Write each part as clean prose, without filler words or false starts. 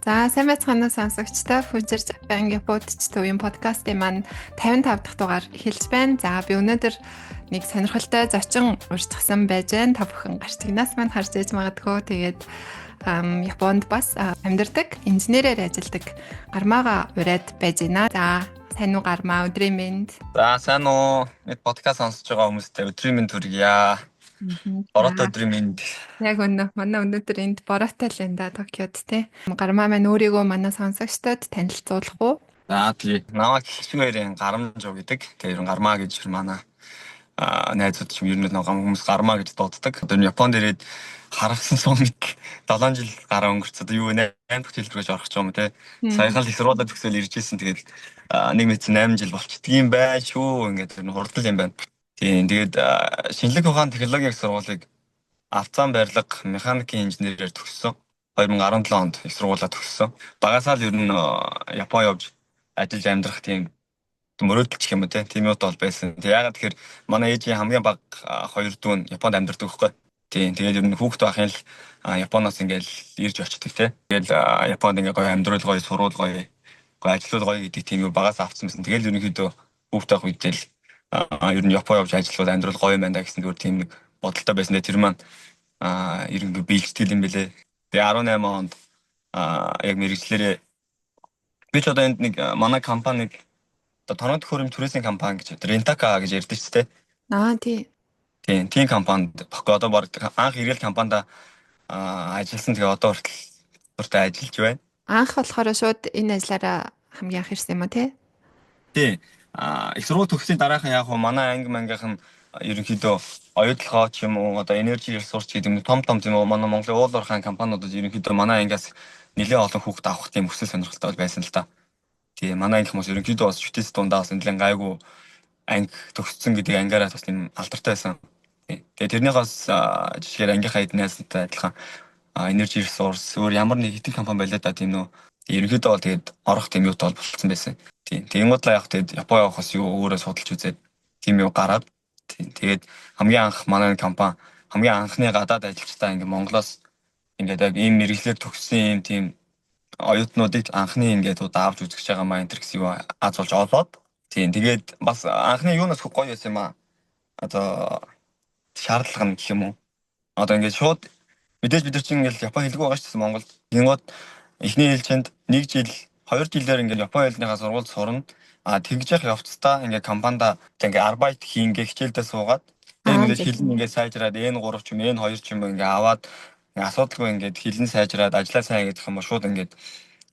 За сайн байцгаана уу сонсогчдоо. Future Japan Японд төвийн подкастын маань 55 дахь дугаар эхэлж байна. За би өнөөдөр нэг сонирхолтой зочин урьдчилсан байж байна. Та бүхэн гарч тэгнаас маань харж ээж магадгүй. Тэгээд Японд бас амьдардаг, инженерээр ажилладаг гармаага ураад байж байна. За сайн уу гармаа, өдрийн мэнд. За сайн уу. Мэд подкаст сонсож байгаа хүмүүстээ өдрийн мэнд хүргье. Бороотой өдрийн мэнд. Яг манай өнөөдөр энд бороотой л энэ да Токиод те. Гармаа маань өөрийгөө манай сонсогчдод танилцуулах уу? За тий. Намайг Хичмээрийн Гарамж гэдэг. Тэгээ ер нь гармаа гэж манай найзууд ч ер нь хүмүүс гармаа гэж дууддаг. Одоо Японд ирээд харгасан сумыг 7 жил гараа өнгөрч одоо юу 8 дахь жил рүү орох ч юм те. Саяхан л их сургуулаа төгсөөл ирж ирсэн. Тэгээд нэг мэт 8 жил болчихдгийм бай шүү. Ингээд ер нь хурдан юм байна. Тийм тэгээд шинжлэх ухааны технологийн сургуулийг авцаан барилга механикийн инженерээр төгссөн. 2017 онд их сургуулаа төгссөн. Багасаа л ер нь Япон явж ажиллаж амьдрах тийм мөрөөдөл гэх юм уу тийм юм бол байсан. Тэг яагаад тэгэхээр манай ээжийн хамгийн бага хоёр дүү нь Японд амьдардаг байхгүй. Тийм тэгээд ер нь хүүхэд байхын л Японоос ингээл ирж очдөг те. Тэгэл Японд ингээ гоё амьдрал гоё, сурвал гоё, ажлууд гоё гэдэг тийм юм багасаа авсан байсан. Тэгэл ерөнхийдөө хүүхэд байх үедээ л ер нь Япон явж ажиллавал амьдрал гоё юм байна гэсэн зүгээр тийм нэг бодолтой байсан. Тэр маань ерөнхийдөө биелждэг юм бэлээ. Тэгээ 18 онд яг мэргэжлэрээ би ч одоо энд нэг манай компаниг одоо тоног төхөөрөмж түрээсийн компани гэж Rentaka гэж ярьдаг ч тийм. Тий. Тийм компанид одоо баг анх ирэл компанид ажилласан. Тэгээ одоо хүртэл ажиллаж байна. Анх болохоор шууд энэ ажлаараа хамгийн анх ирсэн юм уу тий? Тий. Их сургууль төгсөхийн дараахан яг манай анги мангийнхан ерөнхийдөө оюутлогоо ч юм уу одоо energy resource гэдэг юм том тийм манай Монголын уул уурхайн компаниудад ерөнхийдөө манай ангиас нэлээд олон хүүхэд авах тийм хүсэл сонирхолтой байсан л та. Тийм манай анги хүмүүс ерөнхийдөө бас шүтээс дундаа бас нэлээд гайгүй анги төгссөн гэдэг ангиараа бас тийм алдартай байсан. Тэгээ тэрнийхээс жишгээр ангийнхаа эднээстэй адилхан energy resource өөр ямар нэг хитэн компани байлаа да тийм нөө ерөнхийдөө бол тэгээд орох тийм юутай бол болцсон байсан. Тийм тэгэнгүүтлээ яг тэгээд Япон явахаас юу өөрөө судалж үзээд тийм юу гараад тэгээд хамгийн анх манай компани хамгийн анхны гадаад ажилчдаа ингээ Монголоос ингээд яг ийм мэргэжлэр төгссөн тийм оюутнуудыг анхны ингээд удаа авч үзэж байгаа маа энэ гэсэн юу аз болж олоод тийм тэгээд бас анхны юунаас гоё байсан юм аа одоо шаардлага нь гэх юм уу одоо ингээд шууд мэдээж бид нар чинь ингээд Япон хэлгүй байгаа шүү дээ Монголд. Гингод эхний ээлжинд 1 жил 2 жилээр ингээд Япон хэлнийхаа сургуульд сурна. Тэгж явах явцдаа ингээд компанид ингээд арбайт хийнгээ хичээлдээ суугаад тэгээд хэлн ингээд сайжраад N3 ч юм N2 ч юм ингээд аваад асуудалгүй ингээд хэлн сайжраад ажиллаа сайн гэдэг юм шууд ингээд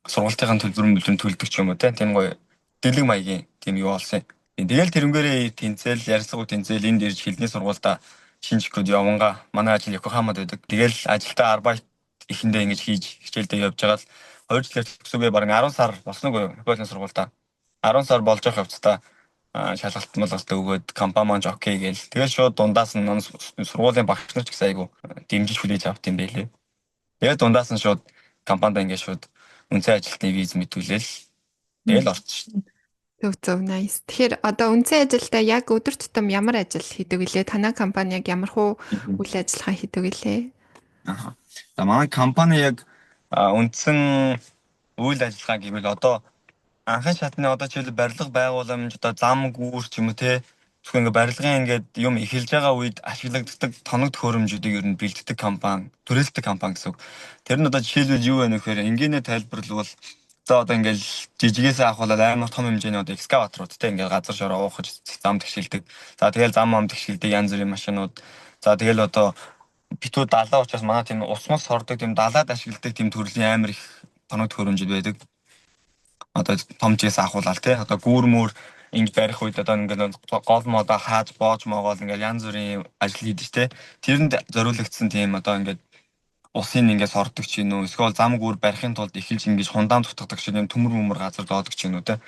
сургалтын төлбөр төлдөг ч юм уу тийм гоё дэлэг маягийн тийм юу болсон. Тэгэл тэрнгээрээ тэнцэл ярьсгуу тэнцэл энд ирж хэлний сургуультай шинжлэхэд яванга манай ажил Йокохамад байдаг. Тэгэл ажилдаа арбайт ихэндээ ингэж хийж хичээлдээ явж байгаа л 2 жилээр төгсөөгөө бараг 10 сар болсноогүй Японы сургуультай 10 сар болж явах явцдаа шалгалт малгалтаа өгөөд компани маань окей гээл. Тэгэл шууд дундаас нь сургуулийн багш нар ч гэсэн айгу дэмжиж хүлээж авт юм байлээ. Тэгээд дундаас нь шууд компанид ингээд шууд үнцэн ажилтны виз мэдүүлээл тэгэл орчих шин. Зөв nice. Тэгэхээр одоо үнцэн ажилдаа яг өдөр тутам ямар ажил хийдэг вүлээ? Танай компани яг ямар хуу үйл ажиллагаа хийдэг вүлээ? За манай компани яг үндсэн үйл ажиллагаа гэвэл одоо анхны шатны одоо жишээл барилга байгууламж одоо зам гүүр ч юм уу те зөвхөн ингээ барилгын ингээд юм эхэлж байгаа үед ашиглагддаг тоног төхөөрөмжүүдийг ер нь бэлддэг компани, түрээлдэг компани гэсэн үг. Тэр нь одоо жишээлбэл юу вэ нөхөр энгийнэ тайлбарлавал за одоо ингээл жижигээс авахвал амар том хэмжээний одоо экскаваторууд те ингээл газар шороо уухаж зам тэгшилдэг. За тэгэл зам тэгшилдэг янз бүрийн машинууд. За тэгэл одоо битүү далаа учраас манай тийм ус мос хордог тийм далаад ашигладаг тийм төрлийн амар их тоног төхөөрөмжүүд байдаг. Одоо том жигээс авахвал те одоо гүүр мөр ингэ барих үед одоо ингээл гол модоо хааж боож могоол ингээл янз бүрийн ажил хийдэг те. Тэрэнд зориулагдсан тийм одоо ингээд усын ингээс ордог ч юм уу эсвэл зам гүүр барихын тулд эхэлж ингэж хундаан тутгадаг ч юм төмөр мөмөр газар доодог ч юм уу те.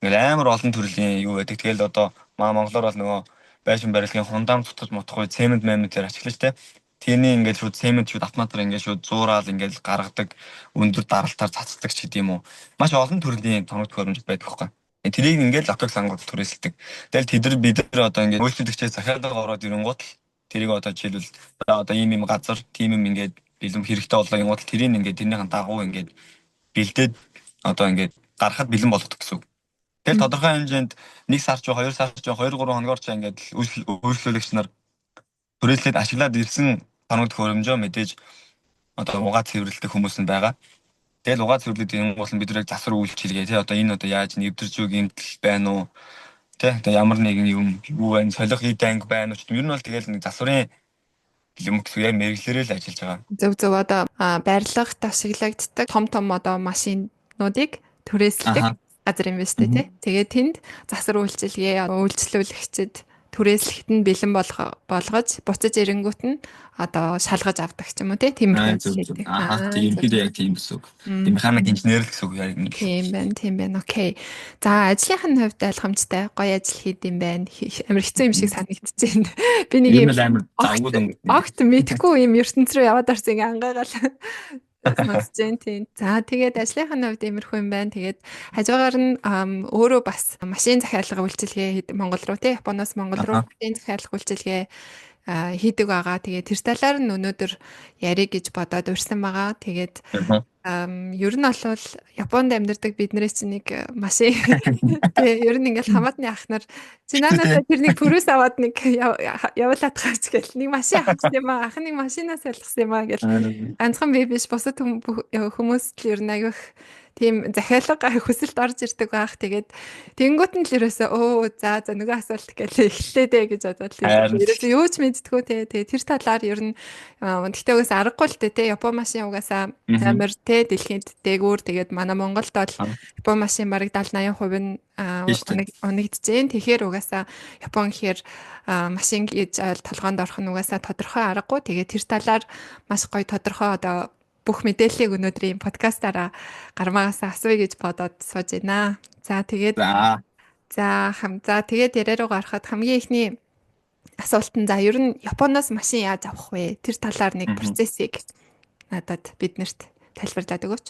Ингээл амар олон төрлийн юу байдаг. Тэгэл одоо Монголоор бол нөгөө байшин барилгын хундаан тутгаж мотох үед цемент мементээр ашиглаж те. Тэрний ингээд шууд цемент шууд автоматар ингээд шууд зуураад ингээд гаргадаг өндөр даралтаар цацдаг ч гэдэм үү. Маш олон төрлийн тоног төхөөрөмж байдаг байхгүй. Тэрийг ингээд лавтаг сангууд түрээсэлдэг. Тэгэл бид нар одоо ингээд үйлчлэгчээ захиалга ороод ирэнгуут тэрийг одоо жишээлбэл одоо ийм газар тийм юм ингээд бэлэм хэрэгтэй болоо ингуут тэрийг ингээд тэрнийхэн дагуу ингээд бэлдээд одоо ингээд гарахад бэлэн болгодог гэсэн үг. Тэгэл тодорхой хэмжээнд 1 сар ч 2 сар ч 2 3 хоногор ч ингээд үйлчлүүлэгч нар түрээслээд ашиглаад ирсэн тоног төхөөрөмжөө мэдээж одоо угаа цэвэрлэх хүмүүс нь байгаа. Тэгэл угаа цэвэрлэх юм бол бид нэг засвар үйлчилгээ тий одоо энэ одоо яаж нэвтэрч үг юмтэл байна уу тий одоо ямар нэгэн юм юу байна солих ид анги байна уу ч юм ер нь бол тэгэл нэг засварын юм гэсэн яг мэрэгчлэрээ л ажиллаж байгаа. Зөв одоо барилгад ашиглагддаг том одоо машинуудыг түрээсэлдэг газар юм байна шүү дээ тий. Тэгээд тэнд засвар үйлчилгээ үйлчлүүлэгчид түрээслэхэд нь бэлэн болгож буцаж ирэнгүүт нь одоо шалгаж авдаг ч юм уу тийм тийм яг тийм гэсэн үг. Тийм механик инженер л гэсэн үг яг нэг. Тийм байна. Окей. За ажлынхын хувьд ойлгомжтой гоё ажил хийд юм байна. Амар хэцүү юм шиг санагдчихээн. Би нэг юм огт мэдхгүй юм ертөнц рүү яваад орсон ингээ ангаагаал. Тийм. За тэгээд ажлынхын хувьд иймэрхүү юм байна. Тэгээд хажуугаар нь өөрөө бас машин захиалга үйлчилгээ хийдэг Монгол руу тий Японоос Монгол руу машин захиалга үйлчилгээ хийдэг байгаа. Тэгээд тэр талаар нь өнөөдөр ярих гэж бодоод урьсан байгаа. Тэгээд ер нь бол Японд амьдардаг биднээс чинь нэг машин тэгээ ер нь ингээл хамаатны ах нар чинаанаас тэр нэг пүрээс аваад нэг явуулаад гаач гэл нэг машин авчихсан юм аа ах нэг машинаас ялгсан юм аа гэл ганцхан би биш бусад хүмүүс л ер нь аявих тийм захиалга хүсэлт орж ирдэг байх. Тэгээд тэнгуут нь л ерөөсөө за нөгөө асуулт гэлээ эхлэе дээ гэж бодоод л ерөөсөө юу ч мэдтгүү те. Тэгээд тэр талаар ер нь гэхдээ угсаа аргагүй л дээ те. Япон машин угаасаа амар те дэлхийд дээгүүр тэгээд манай Монголд бол Япон машин бараг 70-80% нь унагдчихээн. Тэгэхээр угаасаа Япон гэхээр машин гэж толгоонд орох нь угаасаа тодорхой аргагүй. Тэгээд тэр талаар маш гоё тодорхой одоо бүх мэдээллийг өнөөдрийн подкастаараа гармаагаас асууя гэж бодоод сууж байна. За тэгээд яриа руу гарахад хамгийн ихний асуулт нь ер нь Японоос машин яаж авах вэ? Тэр талаар нэг процессыг надад биднэрт тайлбарлаад өгөөч.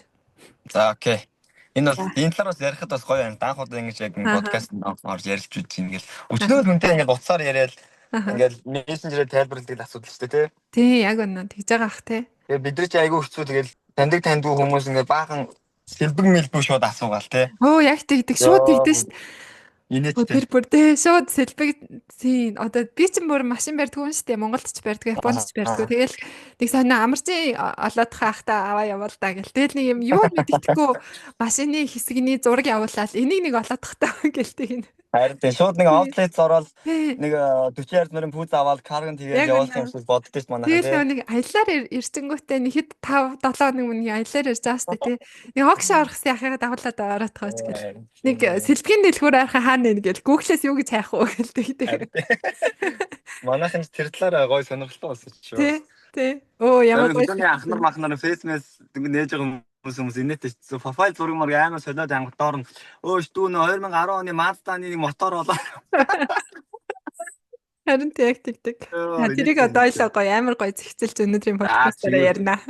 За окей. Энэ бол энэ талаар бас ярихад бас гоё юм. Данхуудаа ингэж яг подкаст орж ярилж үз чинь ингээл өчнөө хүнтэй ингээд уцаар яриад ингээл мессенжерээр тайлбарладаг асуудал шүү дээ тий. Яг үнэ тэгж байгаа ах тий. Тэгээ бид нар чи айгүй хэцүү тэгэл таньдгүй хүмүүс ингээд баахан сэлбэг мэлбэг шууд асуугаал тий. Яг тэгдэг шууд тэгдэж шүү. Тэр бүр тий шууд сэлбэг тий одоо би ч бүр машин барьдгүй юм шүү дээ. Монголд ч барьдгүй, Японд ч барьдгүй. Тэгэл нэг санаа амарчин олоодхаа ахта аваа явал та гэл. Тэгэл нэг юм юу мэддэхгүй машины хэсэгний зураг явуулаад энийг нэг олоодхтаа гэлтэй. Харин тийм шууд нэг outlet ороод нэг 40,000 нарын пүүз аваад карган тэгээд явуулсан юм шиг боддоо ш манайх тийм. Тэгээд нэг аяллаар ирсэнгүүтээ нэг хэд 5-7 хоног мөн аяллаар ирж байгаа штэ тий. Нэг огш орохсан яхаа дагуулаад ороод таач гэл. Нэг сэлбэгийн дэлгүүр арахаа хаана нэ гэл Google-с юу гэж хайх уу гэлтэй. Манайхан тэр талаараа гоё сонирхолтой болсон ч шүү. Тий. Ямар гоё. Ахнар махнаар фейсмэс нээж байгаа хүмүүс инээтэй профайл зураг мөр амар солиод ангууд доор нь дүүн 2010 оны Mazda-ны нэг мотор болоо. Харин тэг. Тэрийг одоо гоё амар гоё зэгцэлж өнөөдрийн подкастаараа ярина.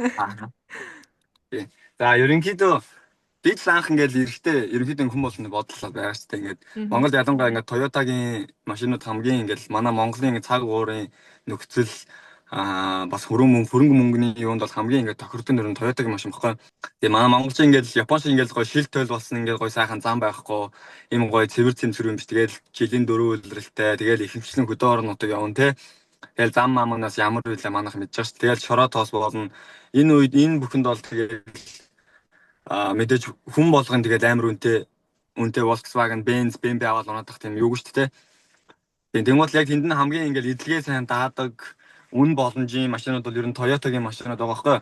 За ерөнхийдөө бид л анх ингээл ерөнхийдөө хүн болно бодлоо байгаа шүү дээ. Ингээд Монгол ялангуяа ингээд Toyota-гийн машинууд хамгийн ингээл манай Монголын цаг уурын нөхцөл бас хөрөнгө мөнгөний юунд бол хамгийн ингээд тохирдог нэр нь Toyota-гийн машин баггүй. Тэгээ манай монголчин ингээд Японч ингээд гоё шил тойл болсон ингээд гоё сайхан зам байхгүй. Ийм гоё цэвэр цэмцэр юм биш. Тэгээл жилийн 4 үйлрэлтэй. Тэгээл ихэнчлэн хөдөө орнуудыг явна те. Тэгээл зам маамнаас ямар үйлээ манайх мэдж байгаа ш. Тэгээл шороо тоос болно. Энэ үед энэ бүхэнд бол тэгээл мэдээж хүн болгон тэгээд амар үнэтэй Volkswagen, Benz, BMW аваад унаадах тийм юу гэж те. Тэгмэл яг тэнд нь хамгийн ингээд эдлэгээ сайн даадаг үн боломжийн машинууд бол ер нь Toyota-гийн машинууд байгаа байхгүй.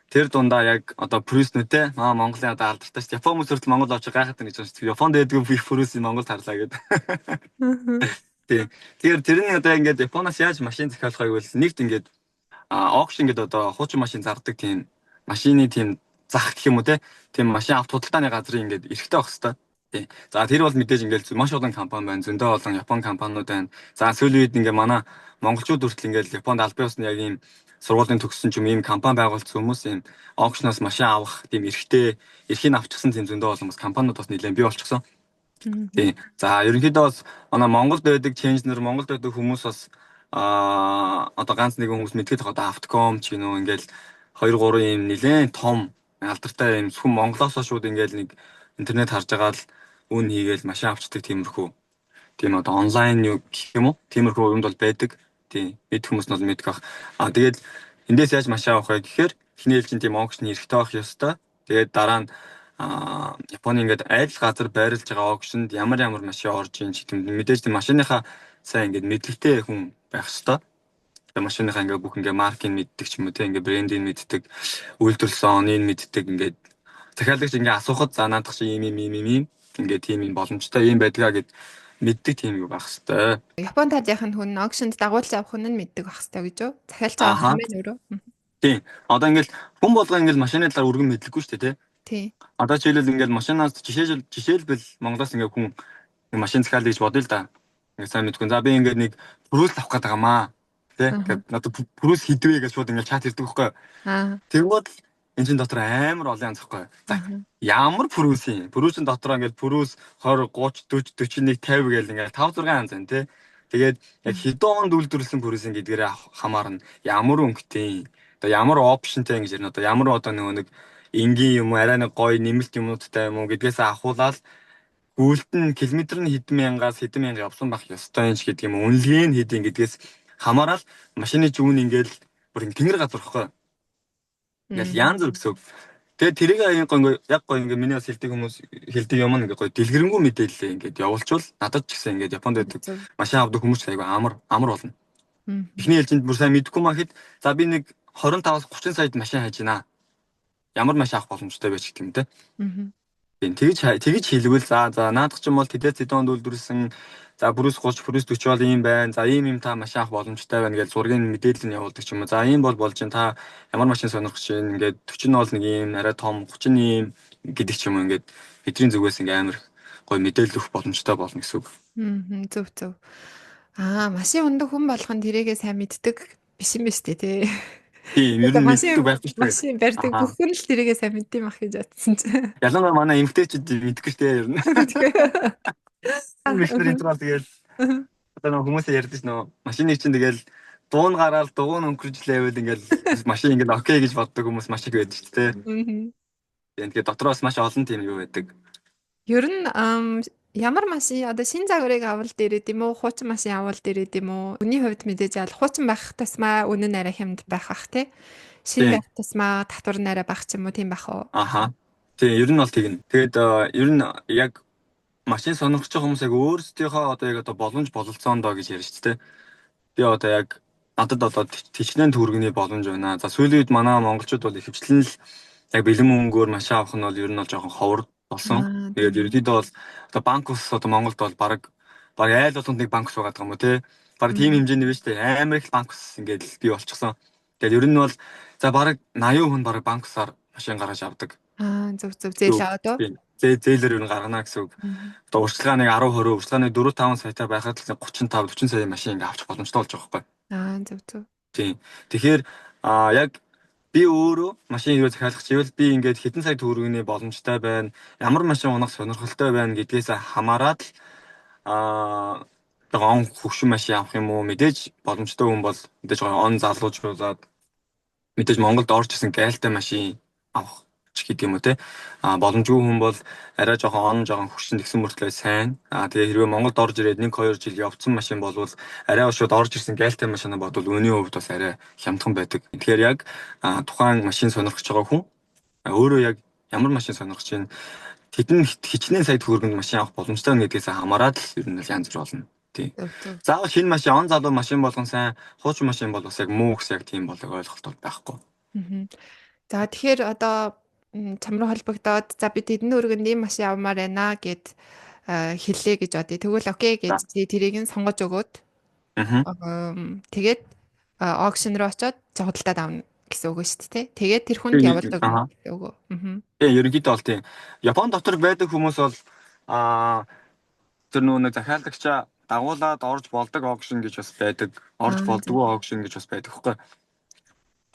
Тэр дундаа яг одоо Prius-нүтэй Монголын одоо алдартай шүү. Япон хүмүүс хүртэл Монгол очиж гайхаад байна гэж байна шүү. Японд дэдгүй Prius-ийг Монголд харлаа гэдэг. Тэгэхээр тэрний одоо ингээд Японоос яаж машин захиалах вэ гэвэл нэгт ингээд auction гэдэг одоо хуучин машин зардаг тийм машины тийм зах гэх юм уу тийм машин авто худалдааны газрын ингээд эрэхтэй байх хэвээр. За тэр бол мэдээж ингээд маш олон компани байна. Зөндөө олон Япон компаниуд байна. За сүүлийн үед ингээд манай монголчууд хүртэл ингээд Японд албан ёсны яг ийм сургуулийн төгссөн ч юм ийм компани байгуулсан хүмүүс ийм аукшноос машин авах тийм эрхийг авчихсан тийм зөндөө олон бас компаниуд бас нэлээд бий болчихсон. За ерөнхийдөө бас манай Монголд байдаг ченжнэр Монголд байдаг хүмүүс бас одоо ганц нэгэн хүмүүс мэдгээд байгаа одоо Автоком ч гинөө ингээд 2-3 ийм нэлээд том алдартай юм хүн Монголоос шууд ингээл нэг интернет харж байгаа л үн хийгээл машин авчдаг тиймэрхүү. Тийм одоо онлайн юу гэх юм уу? Тиймэрхүү юмд бол байдаг. Тийм мэд хүмүүс нь бол мэдэх бах. Тэгээд эндээс яаж машин авах вэ гэхээр эхний ээлжийн тийм огшны эрэхтэй авах ёстой. Тэгээд дараа нь Японы ингээд аль газар байрлаж байгаа огшинд ямар машин орж ийн ч гэдэг мэдээж тийм машиныхаа сайн ингээд мэдлэгтэй хүн байх ёстой. Тэгээд машиныхаа ингээд бүх ингээд маркийг мэддэг ч юм уу те ингээд брендийг мэддэг, үйлдвэрлэсэн оныг мэддэг ингээд захиалагч ингээд асуухад за наадах чи ийм ингээд тийм юм боломжтой юм байдгаа гэд мэддэг тийм юу байх хэвээр. Японд таажийнх нь хүн огшинд дагуулж авах нь мэддэг байх хэвээр гэж юу? Захиалж байгаа юм байна өөрөө. Тийм. Одоо ингээл хүн болгоо ингээл машины талаар өргөн мэдлэггүй шүү дээ, тий. Одоо жишээлбэл ингээл машинаас жишээлбэл Монголоос ингээд хүн машин захиалъя гэж бодъё л да. Ингээд сайн мэдгүй. За би ингээд нэг пүрүүс авах гэдэг юм аа. Тэ? Ингээд надад пүрүүс хідвэ гэж шууд ингээд чат ирдэг байхгүй. Тэгвэл энэ чинь дотор амар олон янз байхгүй. За ямар пүрүүс юм? Пүрүүсийн дотор ингээд пүрүүс 20, 30, 40, 41, 50 гээл ингээд 5 6 янз байна тэ. Тэгээд яг хэдэн онд үйлдвэрлэсэн пүрүүсийн гэдгээрээ хамаарна. Ямар өнгөтэй, одоо ямар опшнтэй ингэж ярина. Одоо ямар одоо нэг энгийн юм уу арай нэг гоё нэмэлт юмнуудтай юм уу гэдгээс ахуулаад гүйлт нь километр нь хэдэн мянгаас хэдэн мянга явсан байх ёстой юм ч гэдэг юм үнэлгээ нь хэдийн гэдгээс хамаарал машины зүүн ингээл бүр тэнгэр газар хгүй. Ингээл янз бүр гэсэн. Тэгээд тэрийг яг гоё ингээ миний бас хэлдэг хүмүүс хэлдэг юм ингээ гоё дэлгэрэнгүй мэдээлэл ингээд явуулчвал надад ч гэсэн ингээд Японд байдаг машин авдаг хүмүүс айгүй амар болно. Эхний ээлжинд бүр сайн мэдгүй махад за би нэг 25-аас 30 саяд машин хайж гинэ. Ямар машин авах боломжтой байж гэх юм те. Тийм тэгж хэлвэл за наадах ч юм бол тэдээс тэдэн үйлдвэрлэсэн за бүрээс 30 бүрээс 40 бол ийм байна. За ийм та машин авах боломжтой байна гэж зургийн мэдээлэл нь явуулдаг ч юм уу. За ийм бол болж байна. Та ямар машин сонирхож байна. Ингээд 40 нь бол нэг ийм арай том 30 нь ийм гэдэг ч юм уу. Ингээд бидний зүгээс ингээ амар гоё мэдээлэл өгөх боломжтой болно гэсэн үг. Зөв. Машин ундаг хүн болгон тэрийгээ сайн мэддэг биш юм биш үү те. Тийм, ер нь мэддэг байдаг шүү дээ. Машин барьдаг бүх хүн л тэрийгээ сайн мэддэм ах гэж бодсон чинь. Ялангуяа манай эмэгтэйчүүд мэддэг шүү дээ ер нь. Мишнэр интернет тэгэл одоо нэг хүмүүс ярьдэж нөө машины чинь тэгэл дуун гараад дугуун өнгөрж лээвэл ингээл машин ингээл окей гэж боддог хүмүүс маш их байдаг шүү дээ. Тэгээд дотроос маш олон тийм юу байдаг. Ер нь ямар машин одоо шинэ загварыг авал дээрэд юм уу хуучин машин авал дээрэд юм уу өний хувьд мэдээж аль хуучин байх тусмаа үнэн арай хямд байх бах тий шинэ байх тусмаа татвар нь арай бах ч юм уу тийм байх уу тий ер нь бол тэгнэ тэгээд ер нь яг машин сонирхож байгаа хүмүүс яг өөрсдийнхөө одоо яг одоо боломж бололцоонд гэж ярьж тээ би одоо яг надад одоо тэжнэн төгрөгний боломж байна за сүүлийн үед манай монголчууд бол ихэвчлэн л яг бэлэн мөнгөөр машин авах нь бол ер нь бол жоохон ховор болсон. Тэгээд ерөнхийдөө бол одоо банк ус одоо Монголд бол баг айл болгонд нэг банк ус байгаа юм уу те. Баг тийм хэмжээний биш те. Амар их банк ус ингээд бий болчихсон. Тэгээд ер нь бол за баг 80% хүн баг банк усаар машин гаргаж авдаг. Зөв зээлээ одоо. Зээлээр ер нь гаргана гэсэн үг. Одоо урьдчилгаа нэг 10 20 урьдчилгаа нэг 4 5 саятай байхад л 35 40 сая машин ингээд авчих боломжтой болж байгаа байхгүй. Зөв. Тийм. Тэгэхээр яг би өөрөө машин хэрэг захиалах чивэл би ингээд хэдэн сая төгрөгийн боломжтой байна. Ямар машин унах сонирхолтой байна гэдгээс хамаарат он хөвшин машин авах юм уу мэдээж боломжтой хүн бол мэдээж он залуучуудад мэдээж Монголд орж исэн гайлтай машин авах ч гэдэг юм уу те. Боломжгүй хүн бол арай жоохон хөвшин тэгсэн мөртлөө сайн. Тэгээ хэрвээ Монголд орж ирээд 1-2 жил явцсан машин болвол арай шууд орж ирсэн гайлтай машинаа бодвол үүний хувьд бас арай хямдхан байдаг. Тэгэхээр яг тухайн машин сонирхож байгаа хүн өөрөө яг ямар машин сонирхож байна тэдэн хичнээн сая төгрөгөнд машин авах боломжтой нэгдгээс хамаарат л ер нь янз бүр болно. Тийм. Заавал шинэ машин он залуу машин болгон сайн хуучин машин бол бас яг муу гэсэн яг тийм болог ойлголт бол байхгүй. За тэгэхээр одоо чам руу холбогдоод за би тэдэн өргөнд ийм машин авмаар байна гэд хэллээ гэж бодъё. Тэгвэл окей гэж тэрийг нь сонгож өгөөд тэгээд auction руу очиод худалдаад авна гэсэн үг шүү дээ. Тэгээд тэр хүнд явуулдаг гэсэн үг. Ерөнхийдөө бол тийм. Япон дотор байдаг хүмүүс бол тэр нэг захиалагчаа дагуулад орж болдог auction гэж бас байдаг. Орж болдгоо auction гэж бас байдаг хэвгүй.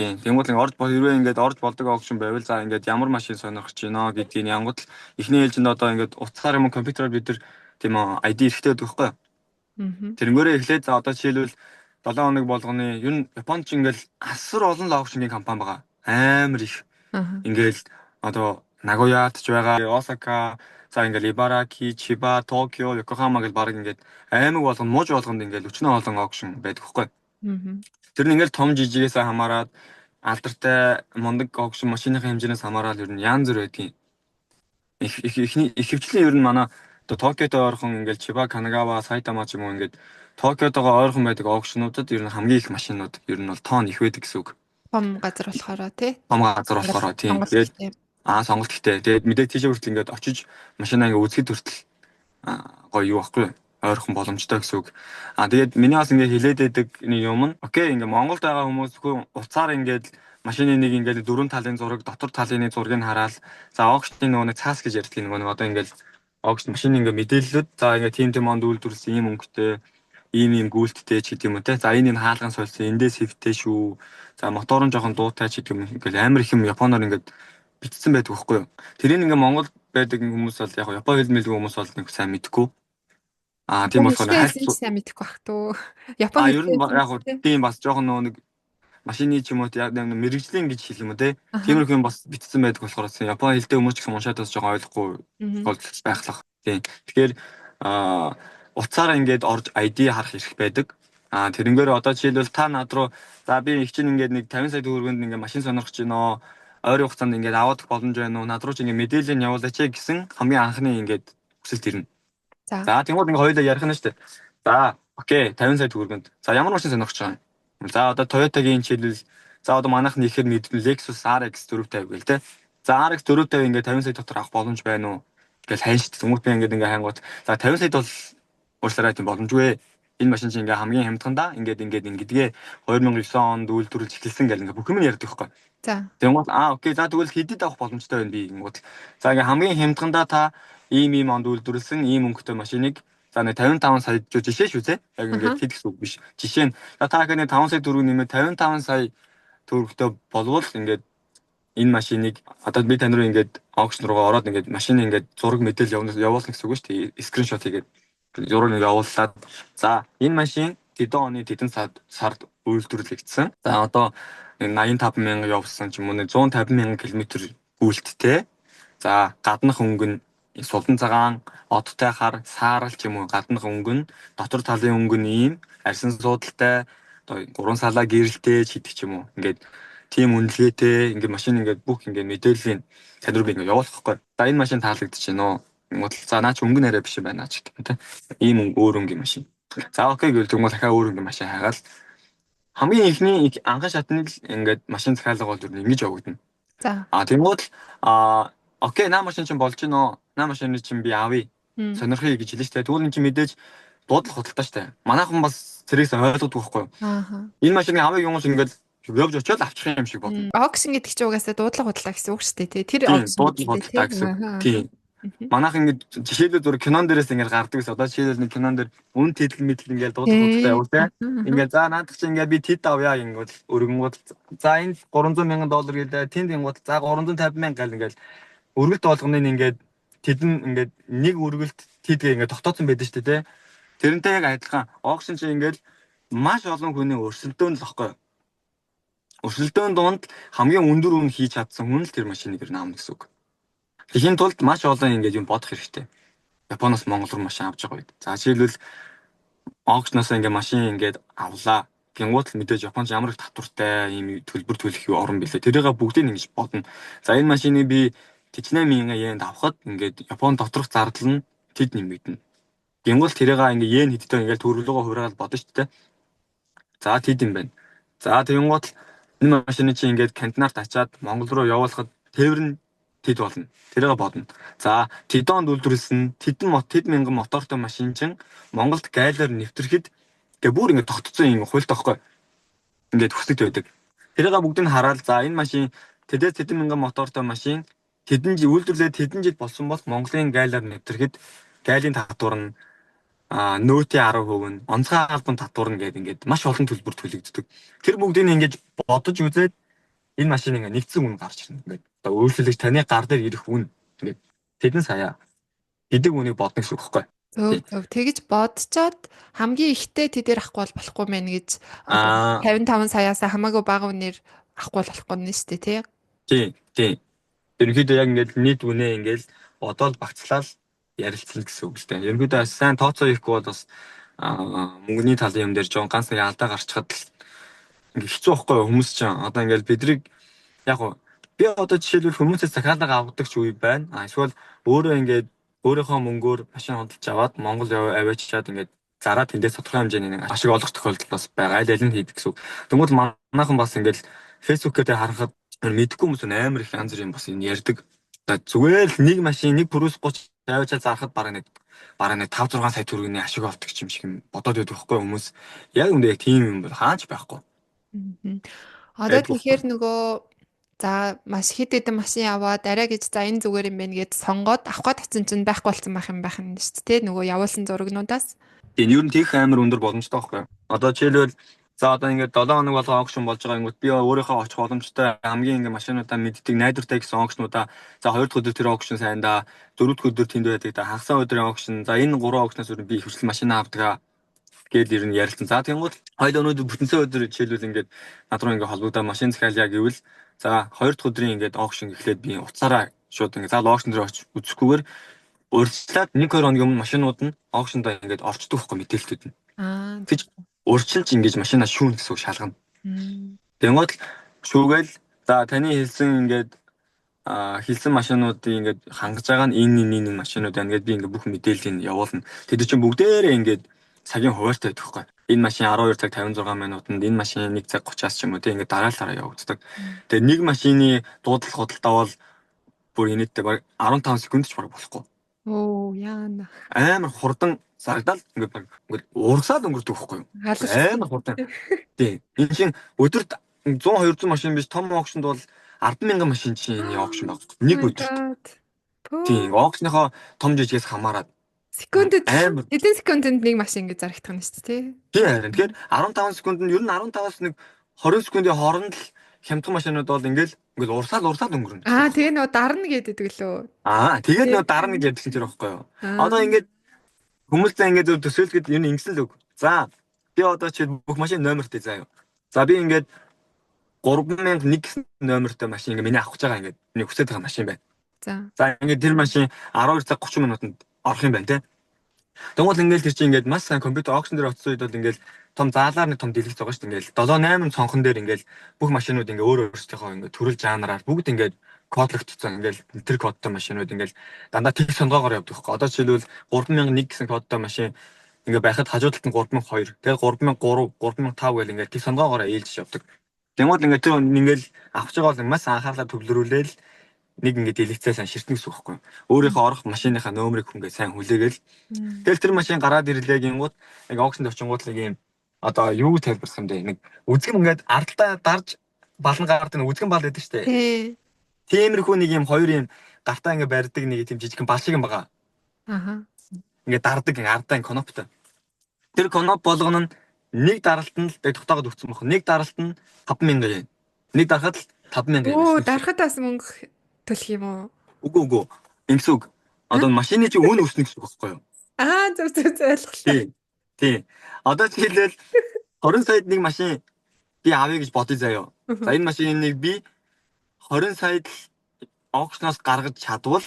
Тийм. Тэгмэл хэрвээ ингээд орж болдог auction байвал за ингээд ямар машин сонирхож байна гэдгийг янгууд эхний ээлжинд одоо ингээд утсаар юм компьютероор бид нар тийм ID эрэхтэй байдаг хэвгүй. Тэрнгээрээ эхлээд за одоо жишээлбэл 7 хоног болгоны ер нь Японд ч ингээл асар олон auction-ийн компани байгаа. Амар их. Ингээл Одоо Нагояд ч байгаа, Осака, за ингээл Ибараки, Чиба, Токио, Йокохама гэж баг ингээд аймаг болгоно, мууж болгонд ингээд өчнөө олон аукшн байдаг хөхгүй. Тэр нь ингээл том жижигээс хамаарат алдартай мундаг аукшн машиныхаа хэмжээнээс хамаарал ер нь янз бүр байдгийн. Ихэвчлэн ер нь манай одоо Токиод ойрхон ингээл Чиба, Канагава, Сайтама ч юм уу ингээд Токиотойгоо ойрхон байдаг аукшнуудад ер нь хамгийн их машинууд ер нь бол тоон их байдаг гэсэн үг. Том газар болохоор тий. Том газар болохоор тийм. Тэгээд сонголт ихтэй. Тэгээд мэдээ тийш хүртэл ингээд очиж машинаа ингээд үзэхэд хүртэл гоё юу байхгүй ойрхон боломжтой гэсэн үг. Тэгээд миний бас ингээд хилээд байдаг юм нь окей ингээд Монголд байгаа хүмүүс зөвхөн уцаар ингээд машины нэг ингээд дөрвөн талын зураг, дотор талын зургийг хараад за аукшны нөгөө цаас гэж ярьдаг нэг одоо ингээд аукшн машины ингээд мэдээлэлүүд за ингээд тийм онд үйлдвэрлэсэн ийм өнгөтэй ийм гүйлттэй ч гэдэг юм уу те. За энэ хаалган сольсон эндээс хэвтэй шүү. За мотор нь жоохон дуутай ч гэдэг юм. Ингээд амар их юм Японоор ингээд бичсэн байдаг байхгүй юу. Тэрийг ингээ Монгол байдаг хүмүүс бол яг Япон хэл мэлгүй хүмүүс бол нэг сайн мэдэхгүй. Тийм болохоор сайн мэдэхгүй бах туу. Япон ер нь яг тийм бас жоохон нэг машины ч юм уу яг мэрэгжлийн гэж хэлэх юм уу те. Тиймэрхүү юм бас бичсэн байдаг болохоор Япон хэлтэй хүмүүс ч гэсэн уншаад бас жоохон ойлгохгүй байхлах. Тийм. Тэгэхээр уцаараа ингээд орж ID харах хэрэг байдаг. Тэрнгээр одоо жишээлбэл та над руу за би их чинь ингээд нэг 50 сая төгрөгөнд ингээд машин сонирхож байна. Ойрын хугацаанд ингээд авах боломж байна уу? Над руу ч ингээд мэдээлэл нь явуулаач гэсэн хамгийн анхны ингээд хүсэлт ирнэ. За тэгмээд ингээд хоёулаа ярих нь шүү дээ. За окей 50 сая төгрөгөнд. За ямар машин сонирхож байгаа юм? За одоо Toyota-гийн жишээлбэл за одоо манайхны ихээр мэдвэл Lexus RX 450 гэл те. За RX 450 ингээд 50 сая дотор авах боломж байна уу? Гэж хайн шүү дээ. Хүмүүс би ингээд хайнгууд за 50 саяд бол уучлаарай тийм боломжгүй. Энэ машин чинь ингээ хамгийн хямдхандаа ингэдгээ 2009 онд үйлдвэрлэж эхэлсэн гэл ингээ бүх юм ярьдаг байхгүй. За. Тэгвэл окей за тэгвэл хэдэд авах боломжтой байна би гингүүд. За ингээ хамгийн хямдхандаа та ийм онд үйлдвэрлэсэн ийм өнгөтэй машиныг за нэг 55 сая жишээ шүү те. Яг ингээ хэд гэсэн үг биш. Жишээ нь та гэний 5 сая төгрөг нэмээд 55 сая төгрөгтэй болвол ингээ энэ машиныг одоо би тань руу ингээ аукшн руугаа ороод ингээ машины ингээ зураг мэдээлэл явуулна гэсэн үг шүү дээ. Скриншот хийгээд зураг явууллаад за энэ машин тэдэн оны тэдэн сард үйлдвэрлэгдсэн. За одоо 85 мянга явсан ч юм уу 150 мянга км гүйлттэй. За гаднах өнгө нь сулдан цагаан, одтой хар, саарал ч юм уу гаднах өнгө нь дотор талын өнгө нь ийм арьсан суудалтай, одоо 3 салаа гэрэлтэй ч гэдэг ч юм уу. Ингээд тийм үнэлгээтэй ингээд машин ингээд бүх ингээд мэдээллийн тань руу би ингээд явуулах байхгүй. За энэ машин таалагдчихэв нөө. За наач өнгө нэрэ биш байна ч гэх юм те. Ийм өөр өнгөний машин. За окей гэвэл тэгвэл дахиад өөр өнгөний машин хайгаал хамгийн ихний анхан шатны л ингээд машин захиалга бол ер нь ингэж явагдана. За. Тэгмээд окей наа машин чинь болж гинөө. Наа машины чинь би авъя. Сонирхъя гэж хэлж штэ. Тэгвэл эн чинь мэдээж дуудлах худалдаа штэ. Манайхан бас зэрэгс ойлгодог байхгүй юу? Энэ машиныг авъя юм шиг ингээд явж очиод авчих юм шиг бодно. Аукшн гэдэг чинь угаасаа дуудлага худлаа гэсэн үг шүү дээ. Тэр дуудлага худлаа гэсэн. Тийм. Манайх ингээд жишээлбэл зур кинон дээрээс ингээд гардаг гэсэн. Одоо жишээлбэл нэг кинон дээр үн тэтэл мэдл ингээд дуудлага худлаа явуул те. Ингээд за наадах чинь ингээд би тэд авъя гингүүт өргөнгүүд за энэ $300 мянган гэлээ. Тэнд гингүүд за 350 мянга гал ингээд өргөлт болгоныг ингээд тэдэн ингээд нэг өргөлт тэдгээ ингээд тогтооцсон байдаг шүү дээ те. Тэрнтэй яг адилхан аукшн чинь ингээд маш олон хүний өрсөлдөөн л баггүй. Өрсөлдөөн донд хамгийн өндөр үн хийж чадсан хүн л тэр машиныг наамна гэсэн үг. Тэхийн тулд маш олон ингээд юм бодох хэрэгтэй. Японоос Монгол руу машин авч байгаа үед. За жишээлбэл аукшноос ингээд машин ингээд авлаа. Гингуут л мэдээж Японд ямар их татвартай ийм төлбөр төлөх юу орон билээ. Тэрийг бүгдийг ингэж бодно. За энэ машиныг би 48,000 йенд авахад ингээд Японд доторх зардал нь тэд нэмэгдэнэ. Гингуут тэрийг ингээд йен хэдтэй ингээд төгрөгөөгөө хувираад бодно шүү дээ. За тэд юм байна. За тэгингуут энэ машины чинь ингээд контейнерт ачаад Монгол руу явуулахад тээвэр нь тэд болно. Тэрийг бодно. За тэдонд үйлдвэрлэсэн тэд мянган мотортой машин чинь Монголд гайлаар нэвтрэхэд тэгээ бүр ингээд тогтцсон юм хуультай байхгүй. Ингээд хүсэлт байдаг. Тэрийг бүгдийг хараад за энэ машин тэдээс тэдэн мянган мотортой машин тэдэн жил үйлдвэрлээд тэдэн жил болсон бол Монголын гайлаар нэвтрэхэд гайлын татвар нь нөөтийн 10% нь онцгой албан татвар нь гэдэг ингээд маш олон төлбөр төлөгддөг. Тэр бүгдийг ингээд бодож үзээд энэ машин ингээд нэгдсэн үн гарч ирнэ. Ингээд одоо өөрчлөлт таны гар дээр ирэх үн ингээд тэдэн сая эдэг үнийг бодно гэсэн үг байхгүй. Зөв. Тэгэж бодцоод хамгийн ихтэй тэдэр авахгүй болохгүй мэн гэж 55 саяасаа хамаагүй бага үнээр авахгүй болохгүй нь шүү дээ тий. Тийм. Ерөнхийдөө яг ингээд нийт үнэ ингээд одоо л багцлал ярилцсан гэсэн үг л дээ. Ерөнхийдөө сайн тооцоо хийхгүй бол бас мөнгөний талын юм дээр жоон ганц нэг алдаа гарчхад л ингээд хэцүү байхгүй юу хүмүүс ч одоо ингээд бидрийг яг уу би одоо жишээлбэл хүмүүсээс захиалга авдаг ч үе байна. Эсвэл өөрөө ингээд өөрийнхөө мөнгөөр машин худалдаж аваад Монгол аваачаад ингээд зараад тэндээс тодорхой хэмжээний нэг ашиг олох тохиолдол бас байгаа. Аль аль нь хийдэг гэсэн үг. Тэгмэл манайхан бас ингээд фэйсбүүкээр харахад мэдхгүй хүмүүс амар их янз бүрийн бас энэ ярьдаг. Зүгээр л нэг машин нэг пүрүүс 30 аваачаад зарахад бараг нэг 5 6 сая төгрөгийн ашиг олдог юм шиг юм бодоод байдаг байхгүй хүмүүс. Яг үндэ яг тийм юм бол хаач байхгүй. Одоо тэгэхээр нөгөө за маш хэд хэдэн машин аваад арай гэж за энэ зүгээр юм байна гэд сонгоод авах гээд очсон чинь байхгүй болсон байх юм шүү дээ. Нөгөө явуулсан зурагнуудаас. Тийм ер нь тийх амар өндөр боломжтой байхгүй. Одоо жишээлбэл за одоо ингээд 7 хоног болгоо аукшн болж байгаа юм. Би өөрийнхөө очих боломжтой хамгийн ингээд машинуудаа мэддэг найдвартай гэсэн аукшнуудаа за 2 дахь өдөр тэр аукшн сайн да 4 дахь өдөр тэнд байдаг да хагас өдрийн аукшн за энэ 3 аукшнаас өөр би их хүртэл машин авдаг гээд ер нь ярилцсан. За тэгэнгүүт хоёул өнөөдөр бүтэнсээ өдөр жишээлбэл ингээд над руу ингээд холбогдоо машин захиалъя гэвэл за 2 дахь өдрийн ингээд аукшн гэхлээр би уцаараа шууд ингээд заал аукшн дээр очиж үзэхгүйгээр урьдчилаад 1-2 хоногийн өмнө машинууд нь аукшндаа ингээд орчдөг байхгүй мэдээлэлтүүд нь. Гэж урьдчилж ингэж машинаа шүүн гэсэн үг шалгана. Тэнгууд шүүгээл за таны хэлсэн ингээд хэлсэн машинуудыг ингээд хангаж байгаа нь энэ машинууд байна гэдээ би ингээд бүх мэдээллийг явуулна. Тэд чинь бүгдээрээ ингээд цагийн хуваартай байдаг байхгүй. Энэ машин 12 цаг 56 минутанд энэ машин 1 цаг 30-аас ч юм уу тийм ингээд дараалалаараа явагддаг. Тэгээ нэг машины дуудлага худалдаа бол бүр инээдтэй баг 15 секунд ч бараг болохгүй. Оо яана. Амар хурдан зарагдал ингээд урагсаад өнгөрдөг байхгүй юу? Амар хурдан. Тийм. Энэ чинь өдөрт 100 200 машин биш том аукшнд бол 10,000 машин чинь энэ аукшн баг. Нэг өдөрт. Тийм. Аукшныхоо том жижигээс хамаарат. Секундэд хэдэн секундэд нэг машин гэж зарагдах нь шүү дээ. Тийм. Тэгэхээр 15 секунд нь ер нь 15-аас нэг 20 секундын хооронд л хямдхан машинууд бол ингээд урсаад өнгөрнө. Тэгээ нөө дарна гэдэг лөө. Тэгээд нөө дарна гэдэг чинь тэр байхгүй юу? Одоо ингээд хүмүүстэй ингээд төсөөлөхөд ер нь ингэсэн л үг. За би одоо чи бүх машин номертэй заа юу. За би ингээд 3001 гэсэн номертой машин ингээд миний авах гэж байгаа ингээд миний хүсэж байгаа машин байна. За ингээд тэр машин 12 цаг 30 минутанд орох юм байна те. Тэгвэл ингээд тэр чинь ингээд маш сайн компьютер аукшн дээр очсон үед бол ингээд том заалаар нэг том дэлгэц байгаа шүү дээ. Ингээд 7-8 цонхон дээр ингээд бүх машинууд ингээд өөрсдийнхөө ингээд төрөл жанраар бүгд ингээд кодлогдсон. Ингээд тэр кодтой машинууд ингээд дандаа тэг сонгоогоор явдаг байхгүй. Одоо жишээлбэл 3001 гэсэн кодтой машин ингээд байхад хажуу талд нь 3002, тэгээ 3003, 3005 гэл ингээд тэг сонгоогоор ээлжиж явдаг. Тэгмээд ингээд тэр ингээд авч байгаа бол маш анхаарлаа төвлөрүүлээл нэг ингээд дэлгэцээ сайн ширтэн гэсэн үг байхгүй. Өөрийнхөө орох машиныхаа нөмрийг хүнгээ сайн хүлээгээл. Тэгэл тэр машин гараад ирлээ гингууд яг аукшнд очингууд нэг юм одоо юу тайлбарлах юм бэ? Нэг үзгэн ингээд ардтаа дарж балан гардаг нэг үзгэн бал байдаг шүү дээ. Тиймэрхүү нэг юм хоёр юм гартаа ингээд барьдаг нэг тийм жижигхэн бал шиг юм байгаа. Ингээд дардаг ардаа коноптой. Тэр коноп болгоно нь нэг даралтанд л тогтоогод өгсөн баг. Нэг даралт нь 5,000 yen. Нэг дарахад л 5,000 yen. Оо, дарахад бас мөнгө төлөх юм уу? Үгүй. Ингэс үг. Одоо машины чи үн өснө гэсэн үг байхгүй юу? Зөв ойлголоо. Тийм. Одоо жишээлбэл 20 саяд нэг машин би авъя гэж бодъё заяа. За энэ машиныг би 20 саяд аукшноос гаргаж чадвал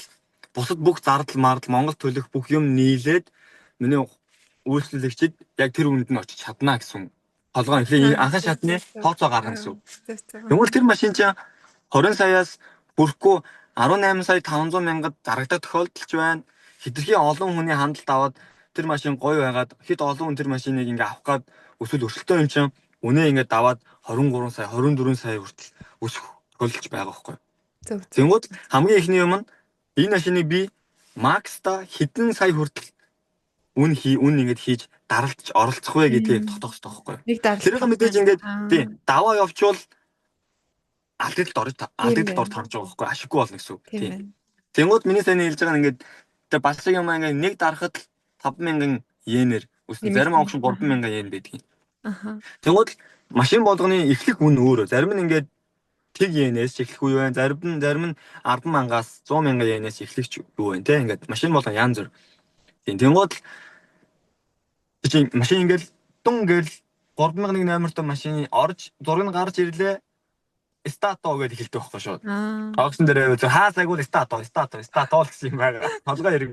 бусад бүх зардал мардал Монгол төлөх бүх юм нийлээд миний үйлчлүүлэгчид яг тэр үнэнд нь очиж чадна гэсэн толгой анхан шатны тооцоо гаргана гэсэн. Тэгвэл тэр машин чинь 20 саяас хүрэхгүй 18 сая 500 мянгад зарагдах тохиолдолч байна. Хэтэрхий олон хүний хандлт аваад тэр машин гоё байгаад хэд олон хүн тэр машиныг ингээ авах гад өсвөл өршөлтөө юм чинь үнэ ингээ даваад 23 сая 24 сая хүртэл өсөх тохиолдолч байгаа байхгүй. Тэнгүүд хамгийн ихний юм нь энэ машиныг би макста хэдэн сая хүртэл үн ингээд хийж даралтж оролцох вэ гэдгийг тогтоох хэрэгтэй байхгүй. Тэрийг мэдээж ингээд тий даваа явуучвал алдагдлд орж тарж байгаа байхгүй ашиггүй болно гэсэн үг. Тий. Тэнгүүд миний сайн хэлж байгаа нь ингээд тэг бас юм ингээд нэг дарахад 5,000 йенээр өснө. Зарим аукшн 3,000 йен байдгийг. Тэнгүүд машин болгоны эхлэх үн өөрөө. Зарим нь ингээд тэг йенээс эхлэх үе байна. Зарим нь 10,000-аас 100,000 йенээс эхлэх үе байна. Тэ ингээд машин болгон янз бүр. Тэнгүүд чи машин ингээд дун гэл 3,001 номертой машины орж зураг нь гарч ирлээ. стато гэдэг хэлдэг байхгүй шууд. Аа. Аукшн дээр зөв хаасайгуул стато гэсэн юм байгаа. Толгой хэрэг.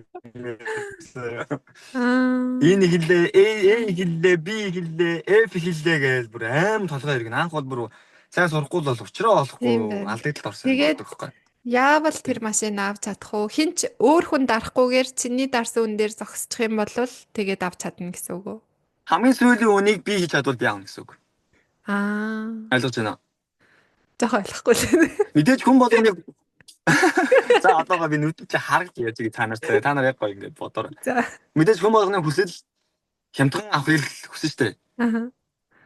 Энэ хэллээ, хэллээ, B хэллээ, F хэллээ гэж бүр аим толгой хэрэг. Анх бол бүр сайн сурахгүй бол учраа олохгүй алдагдлалд орсон юм болдог байхгүй. Яавал тэр машин авч чадах уу? Хинч өөр хүн дарахгүйгээр чиний дарсан үн дээр зогсчих юм бол тэгээд авч чадна гэсэн үг үү? Хамгийн сүүлийн үнийг би хийж чадвал би аавна гэсэн үг. Аа. Ойлгож байна. Жохоо ойлгохгүй л. Мэдээж хүн болгоныг за одоогоо би нүдэн чи харагч яаж гэж та нар яг гоё ингээд бодоор. За. Мэдээж хүн болгоны хүсэл хямдхан авахыг хүсэж штэ. Аа.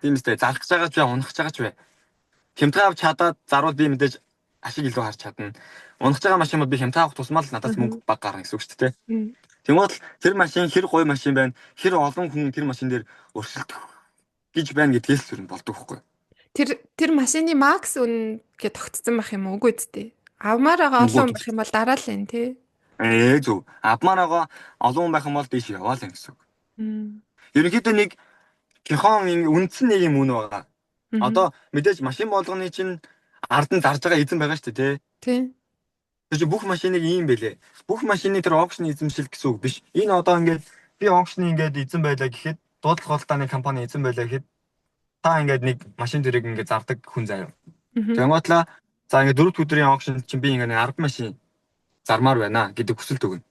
Тийм үстэй залхаж байгаа ч бай, унах байгаа ч бай. Хямдхан авч чадаад зарвал би мэдээж ашиг илүү харж чадна. Унах байгаа машин бол би хямдхан авах тусмаа л надаас мөнгө баг гарна гэсэн үг шүү дээ. Тэгмээд тэр машин хэр гоё машин байна, хэр олон хүн тэр машин дээр өрсөлдөх гэж байна гэдгээс зүрх болдог байхгүй. Тэр машины макс үн гэж тогтцсон байх юм уу? Үгүй дээ. Авмаар байгаа олон байх юм бол дараа л энэ тий. Зөв. Авмаар байгаа олон хүн байх юм бол дээш яваал юм гэсэн үг. Ерөнхийдөө нэг гихон үндсэн нэг юм үн байгаа. Одоо мэдээж машин болгоны чинь ард нь зарж байгаа эзэн байгаа шүү дээ тий. Тэр чинь бүх машиныг ийм байлээ. Бүх машины тэр аукшны эзэмшил гэсэн үг биш. Энэ одоо ингээд би аукшны ингээд эзэн байлаа гэхэд дуудлага голтааны компани эзэн байлаа гэхэд та ингээд нэг машин төрийг ингээд зардаг хүн заяа. Тэгмээдлээ за ингээд 4 өдрийн аукшн чинь би ингээд 10 машин зармаар байна гэдэг хүсэлт өгнө.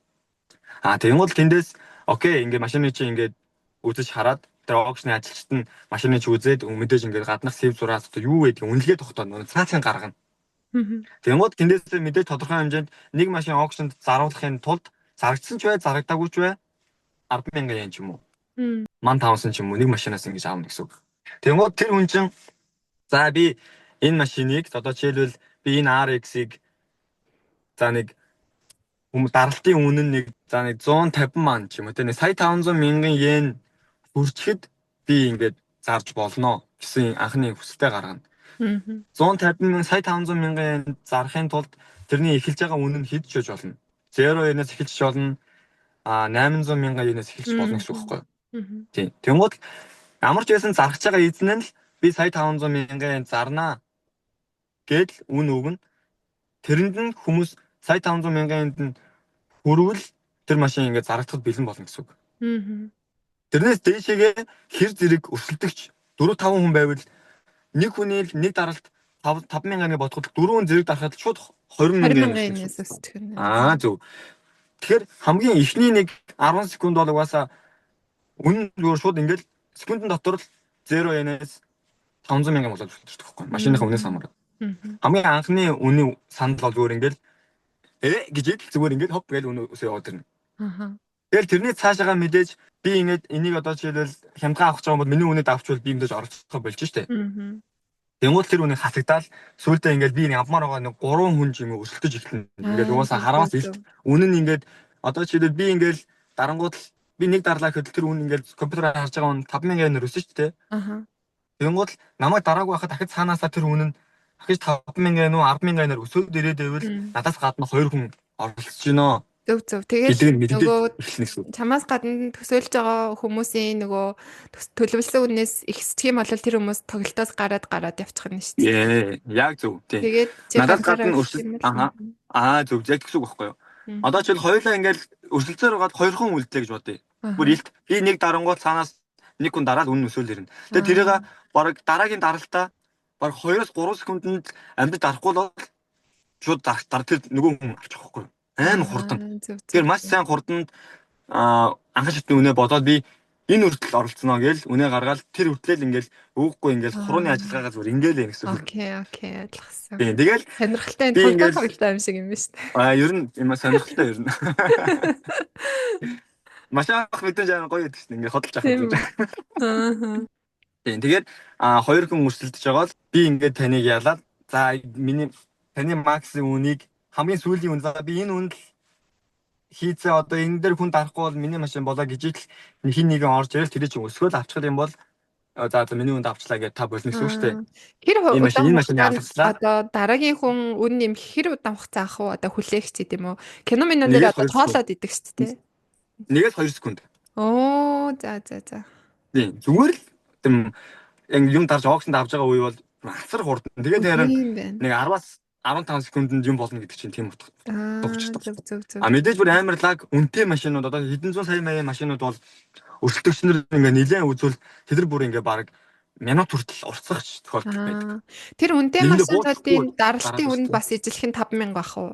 Тэгмээд тэндээс окей ингээд машины чинь ингээд үзэж хараад тэр аукшны ажилчид нь машины чи үзээд мэдээж ингээд гаднах сэв зураас одоо юу байдгийг үнэлгээ тогтооно. Цаацын гаргана. Тэгмээд тэндээс мэдээж тодорхой хэмжээнд нэг машин аукшнд заруулахын тулд зарагдсан ч бай, зарагдаагүй ч бай 10,000 yen ч юм уу. 1500 ч юм уу нэг машинаас ингэж аавна гэсэн үг. Тэгмээд тэр хүн чинь за би энэ машиныг одоо жишээлбэл би энэ RX-ыг за нэг даралтын үнэ нь нэг за нэг 150 ман ч юм уу те нэг сая 500,000 yen хүрчихэд би ингээд зарж болно гэсэн анхны хүсэлтэд гаргана. 150,000 сая 500,000 yen зарахын тулд тэрний эхэлж байгаа үнэ нь хэд ч болж болно. 0 yen-ээс эхэлж болно. 800,000 yen-ээс эхэлж болно гэсэн үг байхгүй юу? Тийм. Тэгмээд ямар ч байсан зарах байгаа эзэн нь л би сая 500,000 yen зарнаа гэдэл үн өгнө. Тэрэнд нь хүмүүс сая 500,000 yen-д нь хүрвэл тэр машин ингээд зарагдахад бэлэн болно гэсэн үг. Тэрнээс дээшээгээ хэр зэрэг өрсөлдөгч 4-5 хүн байвал нэг хүний л нэг даралт 5,000 бодоход 4 зэрэг дарахад шууд 20,000 yen-ээс өсдөг нь. Зөв. Тэгэхээр хамгийн эхний нэг 10 секунд бол угаасаа үнэн зүгээр шууд ингээд секундын дотор л 0 yen-ээс 500,000 болоод өрсөлддөг байхгүй машиныхаа үнээс хамаарат. Хамгийн анхны үнийн санал бол зүгээр ингээд гэж зүгээр ингээд хоп гэж үнэ өсөө яваад ирнэ. Тэгэл тэрний цаашаага мэдээж би ингээд энийг одоо жишээлбэл хямдхан авах гэж байгаа бол миний үнэд авчвал би мэдээж оролцох болж штэ. Тэнгуул тэр үнийг хасагдаал сүүлдээ ингээд би нэг авмаар байгаа нэг 3 хүн ч юм уу өсөлтөж эхэлнэ. Ингээд угаасаа хараас илт үнэн нь ингээд одоо жишээлбэл би ингээд дарангууд би нэг дарлаа гэхэд тэр үн ингээд компьютераар харж байгаа нь 5,000 yen өссөн штэ. Тэнгуул намайг дараагүй байхад дахиж цаанаасаа тэр үнэн дахиж 5,000 yen уу 10,000 yen-аар өсөөд ирээд байвал надаас гадна 2 хүн оролцож гинөө. Зөв. Тэгээд нөгөө чамаас гадна төсөөлж байгаа хүмүүсийн нөгөө төлөвлөсөн үнээс ихсчих юм бол тэр хүмүүс тоглолтоос гараад явчих нь шүү дээ. Яг зөв. Тэгээд надаас гадна өрсөлдөж зөв яг гэсэн үг байхгүй юу? Одоо ч хоёулаа ингээд өрсөлдсөөр байгаад 2 хүн үлдлээ гэж бодъё. Бүр илт би нэг дарангуул цаанаас нэг хүн дараад үнэн өсөөл ирнэ. Тэгээд тэрийг баг дараагийн даралтаа баг 2-3 секундэд амьд дарахгүй бол шууд дараа тэр нөгөө хүн авчих واخгүй. Аим хурдан. Тэгэхээр маш сайн хурданд анхан шатны үнэ бодоод би энэ хүртэл оролцсноо гээл үнэ гаргаад тэр хүртэл ингээл өөхгүй ингээл хурууны ажиллагаагаа зүгээр ингээл юм гэсэн үг. Окей, ойлгосон. Тийм тэгэл сонирхолтой энэ тоглолттой юм шиг юм байна шүү дээ. Ер нь юм сонирхолтой ер нь. Маш их мэдэн жаа гоё гэдэг чинь ингээд хөдөлж авах. Тийм тэгээд 2 хүн өрсөлдөж байгаа л би ингээд таныг яалаад за таны максимум үнийг хамгийн сүүлийн үн за би энэ үнд хийцээ одоо энэ дээр хүн дарахгүй бол миний машин болоо гэж л хин нэгэн орж ирэл тэр чинь өсгөл авчих юм бол за миний үнд авчлаа гэж та болно гэсэн үг шүү дээ. Тэр хугацаанд одоо дараагийн хүн үн нэм хэр удаан хугацаа авах уу одоо хүлээгч гэдэг юм уу? Кино минь дээр одоо тоолоод идэг шүү дээ. 1-2 секунд. Оо за. Тийм зүгээр л юм дарж ауксанд авж байгаа үе бол асар хурдан. Тэгээд харин Тийм байна. нэг 10-аас 15 секундэд юм болно гэдэг чинь тийм утгатай. Зөв. А мэдээж бүр амар лаг үнэтэй машинууд одоо хэдэн зуун сая мянган машинууд бол өрсөлдөгч нар ингээ нэлээд үзвэл тэд бүр ингээ баг минут хүртэл уртсахч тохиолдол байдаг. Тэр үнэтэй Нэгэндээ машинуудын буудлахгүй даралтын дараад үн үзтээ. бас ижилхэн 5,000 бах уу?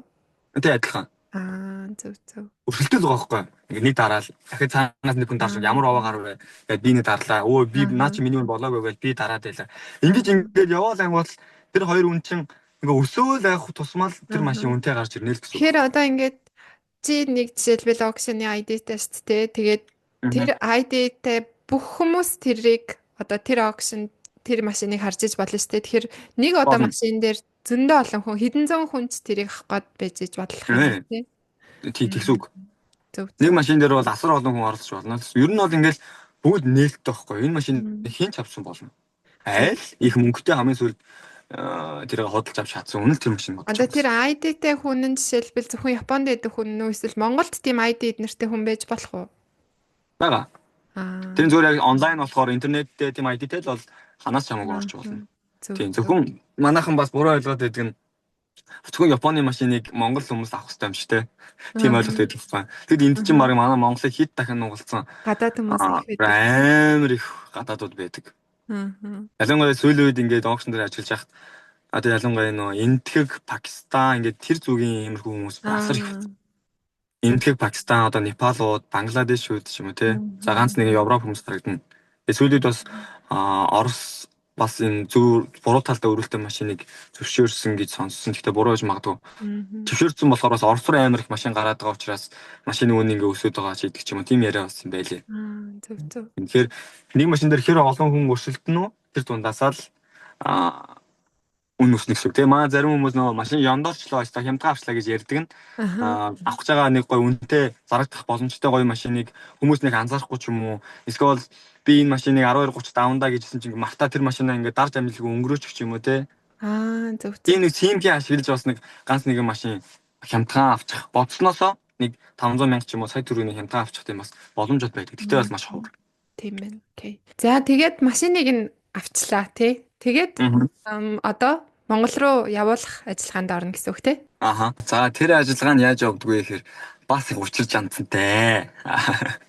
Тэ адилхан. Зөв. Өрсөлдөл байгаа байхгүй. Ингээ нэг дараал дахиад цаанаас нэг хүн дарж ямар овоо гар вэ? Тэгээд би нэг дарлаа. Өө би наа чи миний үн болоогүй гэж би дараад байлаа. Ингээд яваал ангуул тэр хоёр үн чин ингээ өсөөл авах тусмал тэр машин үнэтэй гарч ирнэ л гэсэн. Тэгэхээр одоо ингээд чи нэг жишээлбэл auction-ы ID-тэй шүү дээ. Тэгээд тэр ID-тэй бүх хүмүүс тэрийг одоо тэр auction тэр машиныг харж иж болно шүү дээ. Тэгэхээр нэг одоо машин дээр зөндөө олон хүн хэдэн зуун хүн ч тэрийг авах гээд байж иж бодлох юм тий. Тэгсүг. Зөв. Нэг машин дээр бол асар олон хүн оролцож болно. Ер нь бол ингээл бүгд нээлттэй байхгүй. Энэ машин хэн ч авсан болно. Айл их мөнгөтэй хамгийн сүүлд тэрийг хөдөлж авч чадсан үнэл тэр машин. Одоо тэр ID-тэй хүн нь жишээлбэл зөвхөн Японд байдаг хүн нөө эсвэл Монголд тийм ID эднэртэй хүн байж болох уу? Бага. Тэр зүгээр яг онлайн болохоор интернеттэй тийм ID-тэй л бол ханаас ч хамаагүй орж болно. Тийм зөвхөн манайхан бас буруу ойлгоод байдаг нь зөвхөн Японы машиныг Монгол хүмүүс авах хэрэгтэй юм шүү дээ. Тийм ойлголт байдаг байна. Тэгэд энд чинь баг манай Монголыг хэд дахин нугалсан гадаад хүмүүс их байдаг. амар их гадаадууд байдаг. Ялангуяа сүүлийн үед ингээд auction дээр ажиллаж байхад одоо ялангуяа нөө Индхэг, Пакистан ингээд тэр зүгийн иймэрхүү хүмүүс асар их. Индхэг, Пакистан, одоо Непалууд, Бангладешүүд ч юм уу те. За ганц нэг Европ хүмүүс харагдана. Сүүлийн үед бас Орос бас энэ зөв буруу талдаа өрүүлтэй машиныг зөвшөөрсөн гэж сонссон. Гэхдээ буруу гэж магадгүй. Зөвшөөрсөн болохоор бас Орос руу амар их машин гараад байгаа учраас машины үн ингээ өсөд байгаа ч гэдэг ч юм уу. Тийм яриа болсон байлээ. Зөв. Тэгэхээр нэг машин дээр хэр олон хүн өрсөлдөн үү? Тэр дундаасаа л үн өснө гэсэн үг. Тэгээ манай зарим хүмүүс нөгөө машин яндорчлоо, хямдхан авчлаа гэж ярьдаг нь авах гэж байгаа нэг гоё үнэтэй зарагдах боломжтой гоё машиныг хүмүүс нэг анзаарахгүй ч юм уу. Эсвэл би энэ машиныг 12:30 давандаа гэжсэн чинь мартаа тэр машинаа ингээд дарж амжилгүй өнгөрөөчих ч юм уу те. Зөв. Тийм нэг CMK ашиглаж бас нэг ганц нэгэн машин хямдхан авчих бодсноосоо нэг 500 мянга ч юм уу сая төгрөгийн хямдхан авчих тийм бас боломжууд байдаг. Тэгтээ бас маш ховор. Тийм байна. Окей. За тэгээд машиныг нь авчлаа тий. Тэгээд одоо Монгол руу явуулах ажиллагаанд орно гэсэн үг тий. За тэр ажиллагаа нь яаж явагддаг вэ гэхээр бас их учир жамцантай.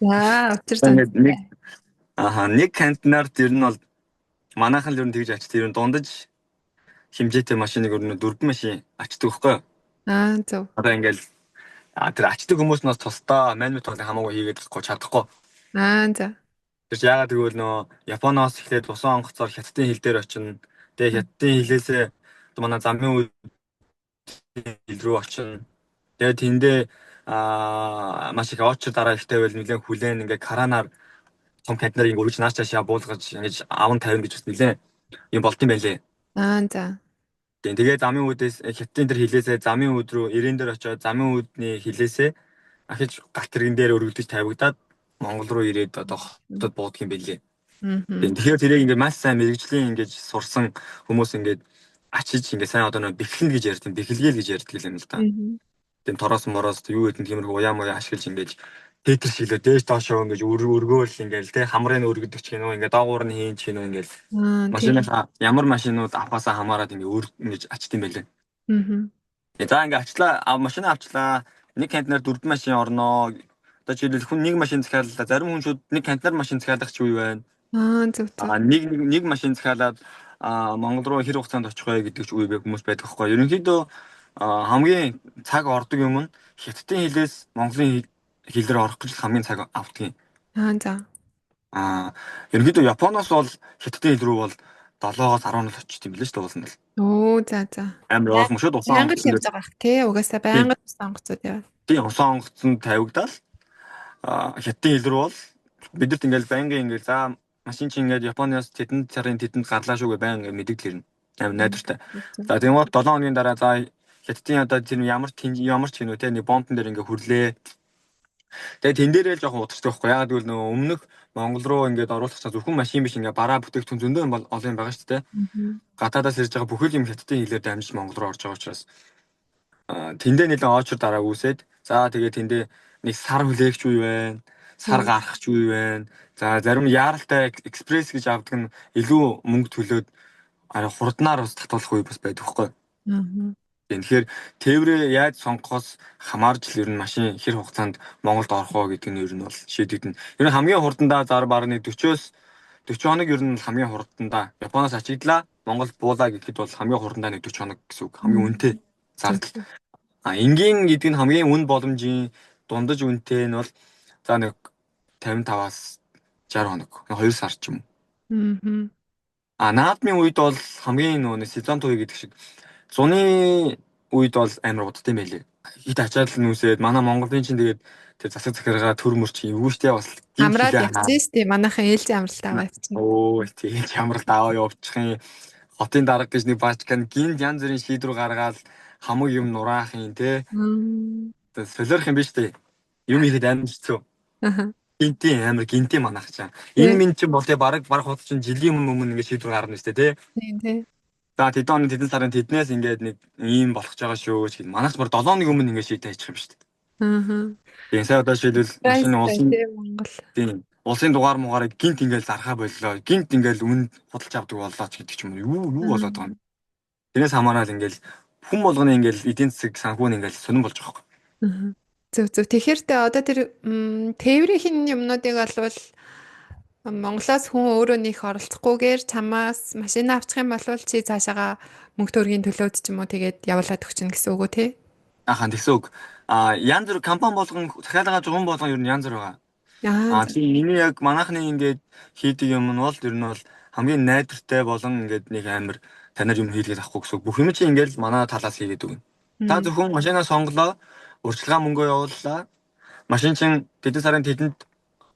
Учир жамцантай. Нэг кантинаар тэр нь бол манайхан л ер нь тэгж ач тэр нь дундаж хэмжээтэй машиныг ер нь 4 машин ачдаг байхгүй юу? Зөв. Одоо ингээл тэр ачдаг хүмүүс нас тусдаа маньмит толыг хамаагүй хийгээд чадахгүй. За. Тэр яагаад гэвэл нөө Японоос эхлээд усан онгоцоор хятадын хил дээр очино. Тэгээ хятадын хилээсээ манай замын үед хил рүү очино. Тэгээ тэндээ маш их очир дараа ихтэй байл нэлээд хүлээн ингээ каранаар том кантинаар ингээ өргөж нааш цаашаа буулгаж ингээ аван тавина гэж бас нэлээд юм болт юм байлээ. За. Тэгээ замын үүдээс хятадын тэр хилээсээ замын үүд рүү ирээн дээр очиод замын үүдний хилээсээ ахиж галт тэрэгэн дээр өргөдөж тавигдаад Монгол руу ирээд одоо хотод буудах юм байлээ. Тэгэхээр тэрийг ингээ маш сайн мэрэгжлийн ингээ сурсан хүмүүс ингээ ачиж ингээ сайн одоо нөө бэхлэн гэж ярьдаг, бэхлгээл гэж ярьдаг юм л да. Тийм тороос мороос юу гэдэг тиймэрхүү уяа муяа ашиглаж ингээ тетр шиглөө дээш доошоо ингээ өргөөл ингээ те хамрын өргөдөг ч гэнэ ингээ доогуур нь хийн ч гэнэ ингээ машинаа ямар машинууд авахасаа хамаарат ингээ ингээ ачт юм байлээ. За ингээ ачлаа, машинаа авчлаа. Нэг кантинаар 4 машин орноо. Одоо жишээлбэл хүн нэг машин захиаллаа. Зарим хүншүүд нэг кантинаар машин захиалах ч үе байна. Зөв. Нэг машин захиалаад Монгол руу хэр хугацаанд очих вэ гэдэг ч үе хүмүүс байдаг байхгүй. Ерөнхийдөө хамгийн цаг ордог юм нь хятадын хилээс Монголын хил дээр орох гэж хамгийн цаг авдаг юм. За. Ерөнхийдөө Японоос бол хятадын хил рүү бол 7-оос 10 очиж тийм билээ шүү дээ ууланд л. За. Амар олон шууд усан онгоц явж байгаа хэрэг тий. Угаасаа байнга усан онгоцуд яваа. Тийм усан онгоцонд тавигдаад хятадын хил рүү бол бидэрт ингээл байнгын ингээл за машин чинь ингээд Японоос тэдэнд царын тэдэнд гарлаа шүүгээ байнга мэдээлэл ирнэ. Амар найдвартай. За тийм гол 7 хоногийн дараа за хятадын одоо тэр ямар ч юм уу те нэг бомбон дээр ингээ хүрлээ. Тэгээ тэн дээрээ л жоохон удирчдаг байхгүй. Ягаад гэвэл нөө өмнөх Монгол руу ингээд оруулах цаа зөвхөн машин биш ингээ бараа бүтээгдэхүүн зөндөө олон юм байгаа шүү дээ. Гадаадаас ирж байгаа бүхэл юм хятадын хилээр дамжиж Монгол руу орж байгаа учраас тэндээ нэлээд очор дараа үүсээд за тэгээ тэндээ нэг сар хүлээгч үе байна. Сар гарахч үе байна. За зарим яаралтай экспресс гэж авдаг нь илүү мөнгө төлөөд арай хурднаар бас татуулах үе бас байдаг хгүй. Аа. Тэгэхээр тээврээ яаж сонгохоос хамаарч л ер нь машин хэр хугацаанд Монголд орох уу гэдэг нь ер нь бол шийдэгдэнэ. Ер нь хамгийн хурдандаа зар барны 40-оос 40 хоног ер нь хамгийн хурдандаа Японоос ачигдлаа Монголд буулаа гэхэд бол хамгийн хурдандаа нэг 40 хоног гэсэн үг. Хамгийн үнэтэй зардал. Энгийн гэдэг нь хамгийн үн боломжийн дундаж үнэтэй нь бол за нэг 55-аас 60 хоног. 2 сар ч юм уу. Наадмын үед бол хамгийн нөгөө сезон туй гэдэг шиг зуны үед бол амар удаа юм байлээ. Хит ачаал нүсээд манай Монголын чинь тэгээд тэр засаг захиргаа төр мөрч эвгүй штэ бас амраад явчихсан штэ манайхан ээлжийн амралт аваа явчихсан. Оо тийм амралт аваа явчихын хотын дарга гэж нэг баачкан гинт янз бүрийн шийдвэр гаргаад хамаг юм нураахын те. Солиорох юм биш үү? Юм ихэд амжицүү. Гинти амар гинти манайх чаа. Энэ минь чинь бол те баг хот чинь жилийн өмнө ингэ шийдвэр гарна штэ те. Тийм тий. За тэдэн сарын тэднээс ингээд нэг ийм болох гэж байгаа шүү гэж. Манайх ч бар 7 өдрийн өмнө ингэ шийдэж хайчих юм штэ. Тийм сая одоо шийдвэл машин улсын Монгол. Тийм. Улсын дугаар муугаарыг гинт ингээл зархаа боллоо. Гинт ингээл үн худалч авдаг боллоо ч гэдэг ч юм уу. Юу болоод байгаа юм. Тэрнээс хамаарал ингээл хүн болгоны ингээл эдийн засаг санхүү нь ингээл сонирн болж байгаа юм. Зөв. Тэгэхээр одоо тэр тээврийн юмнуудыг олвол Монголоос хүн өөрөө нэх оролцохгүйгээр чамаас машин авчих юм бол чи цаашаага мөнгө төгрөгийн төлөөд ч юм уу тэгээд явуулаад өгчнө гэсэн үг үү те? Ахаа тэгсэн үг. Янз бүр компани болгон захиалгаа жуган болгон ер нь янз бүр байгаа. Тийм миний яг манайхны ингээд хийдэг юм нь бол ер нь бол хамгийн найдвартай болон ингээд нэг амар танаар юм хийлгээд авахгүй гэсэн үг. Бүх юм чи ингээд манай талаас хийгээд өгнө. Та зөвхөн машинаа сонголоо, урьдчилгаа мөнгөө явууллаа. Машин чин тэдэн сарын тэдэнд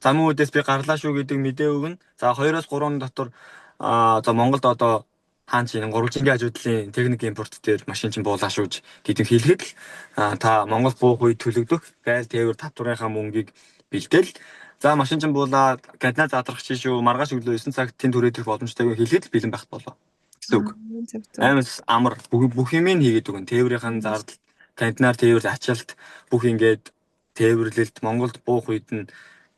замын үдээс би гарлаа шүү гэдэг мэдээ өгнө. За 2-3 хоног дотор за Монголд одоо хаан чинь 3G ажуудлын техник импорт дээр машин чинь буулаа шүүж гэдэг хэлэхэд л та Монгол буух үе төлөгдөх гайл тээвэр татварынхаа мөнгийг бэлдээл. За машин чинь буулаа гаднаа задрах чинь шүү маргааш өглөө 9 цагт тэнд түрээд ирэх боломжтойг хэлэхэд л бэлэн байх болоо гэсэн үг. Аймс амар бүх юм хийгээд өгөн тээврийн зардал кантинаар тээвэр ачаалт бүх ингээд тээвэрлэлт Монголд буух үед нь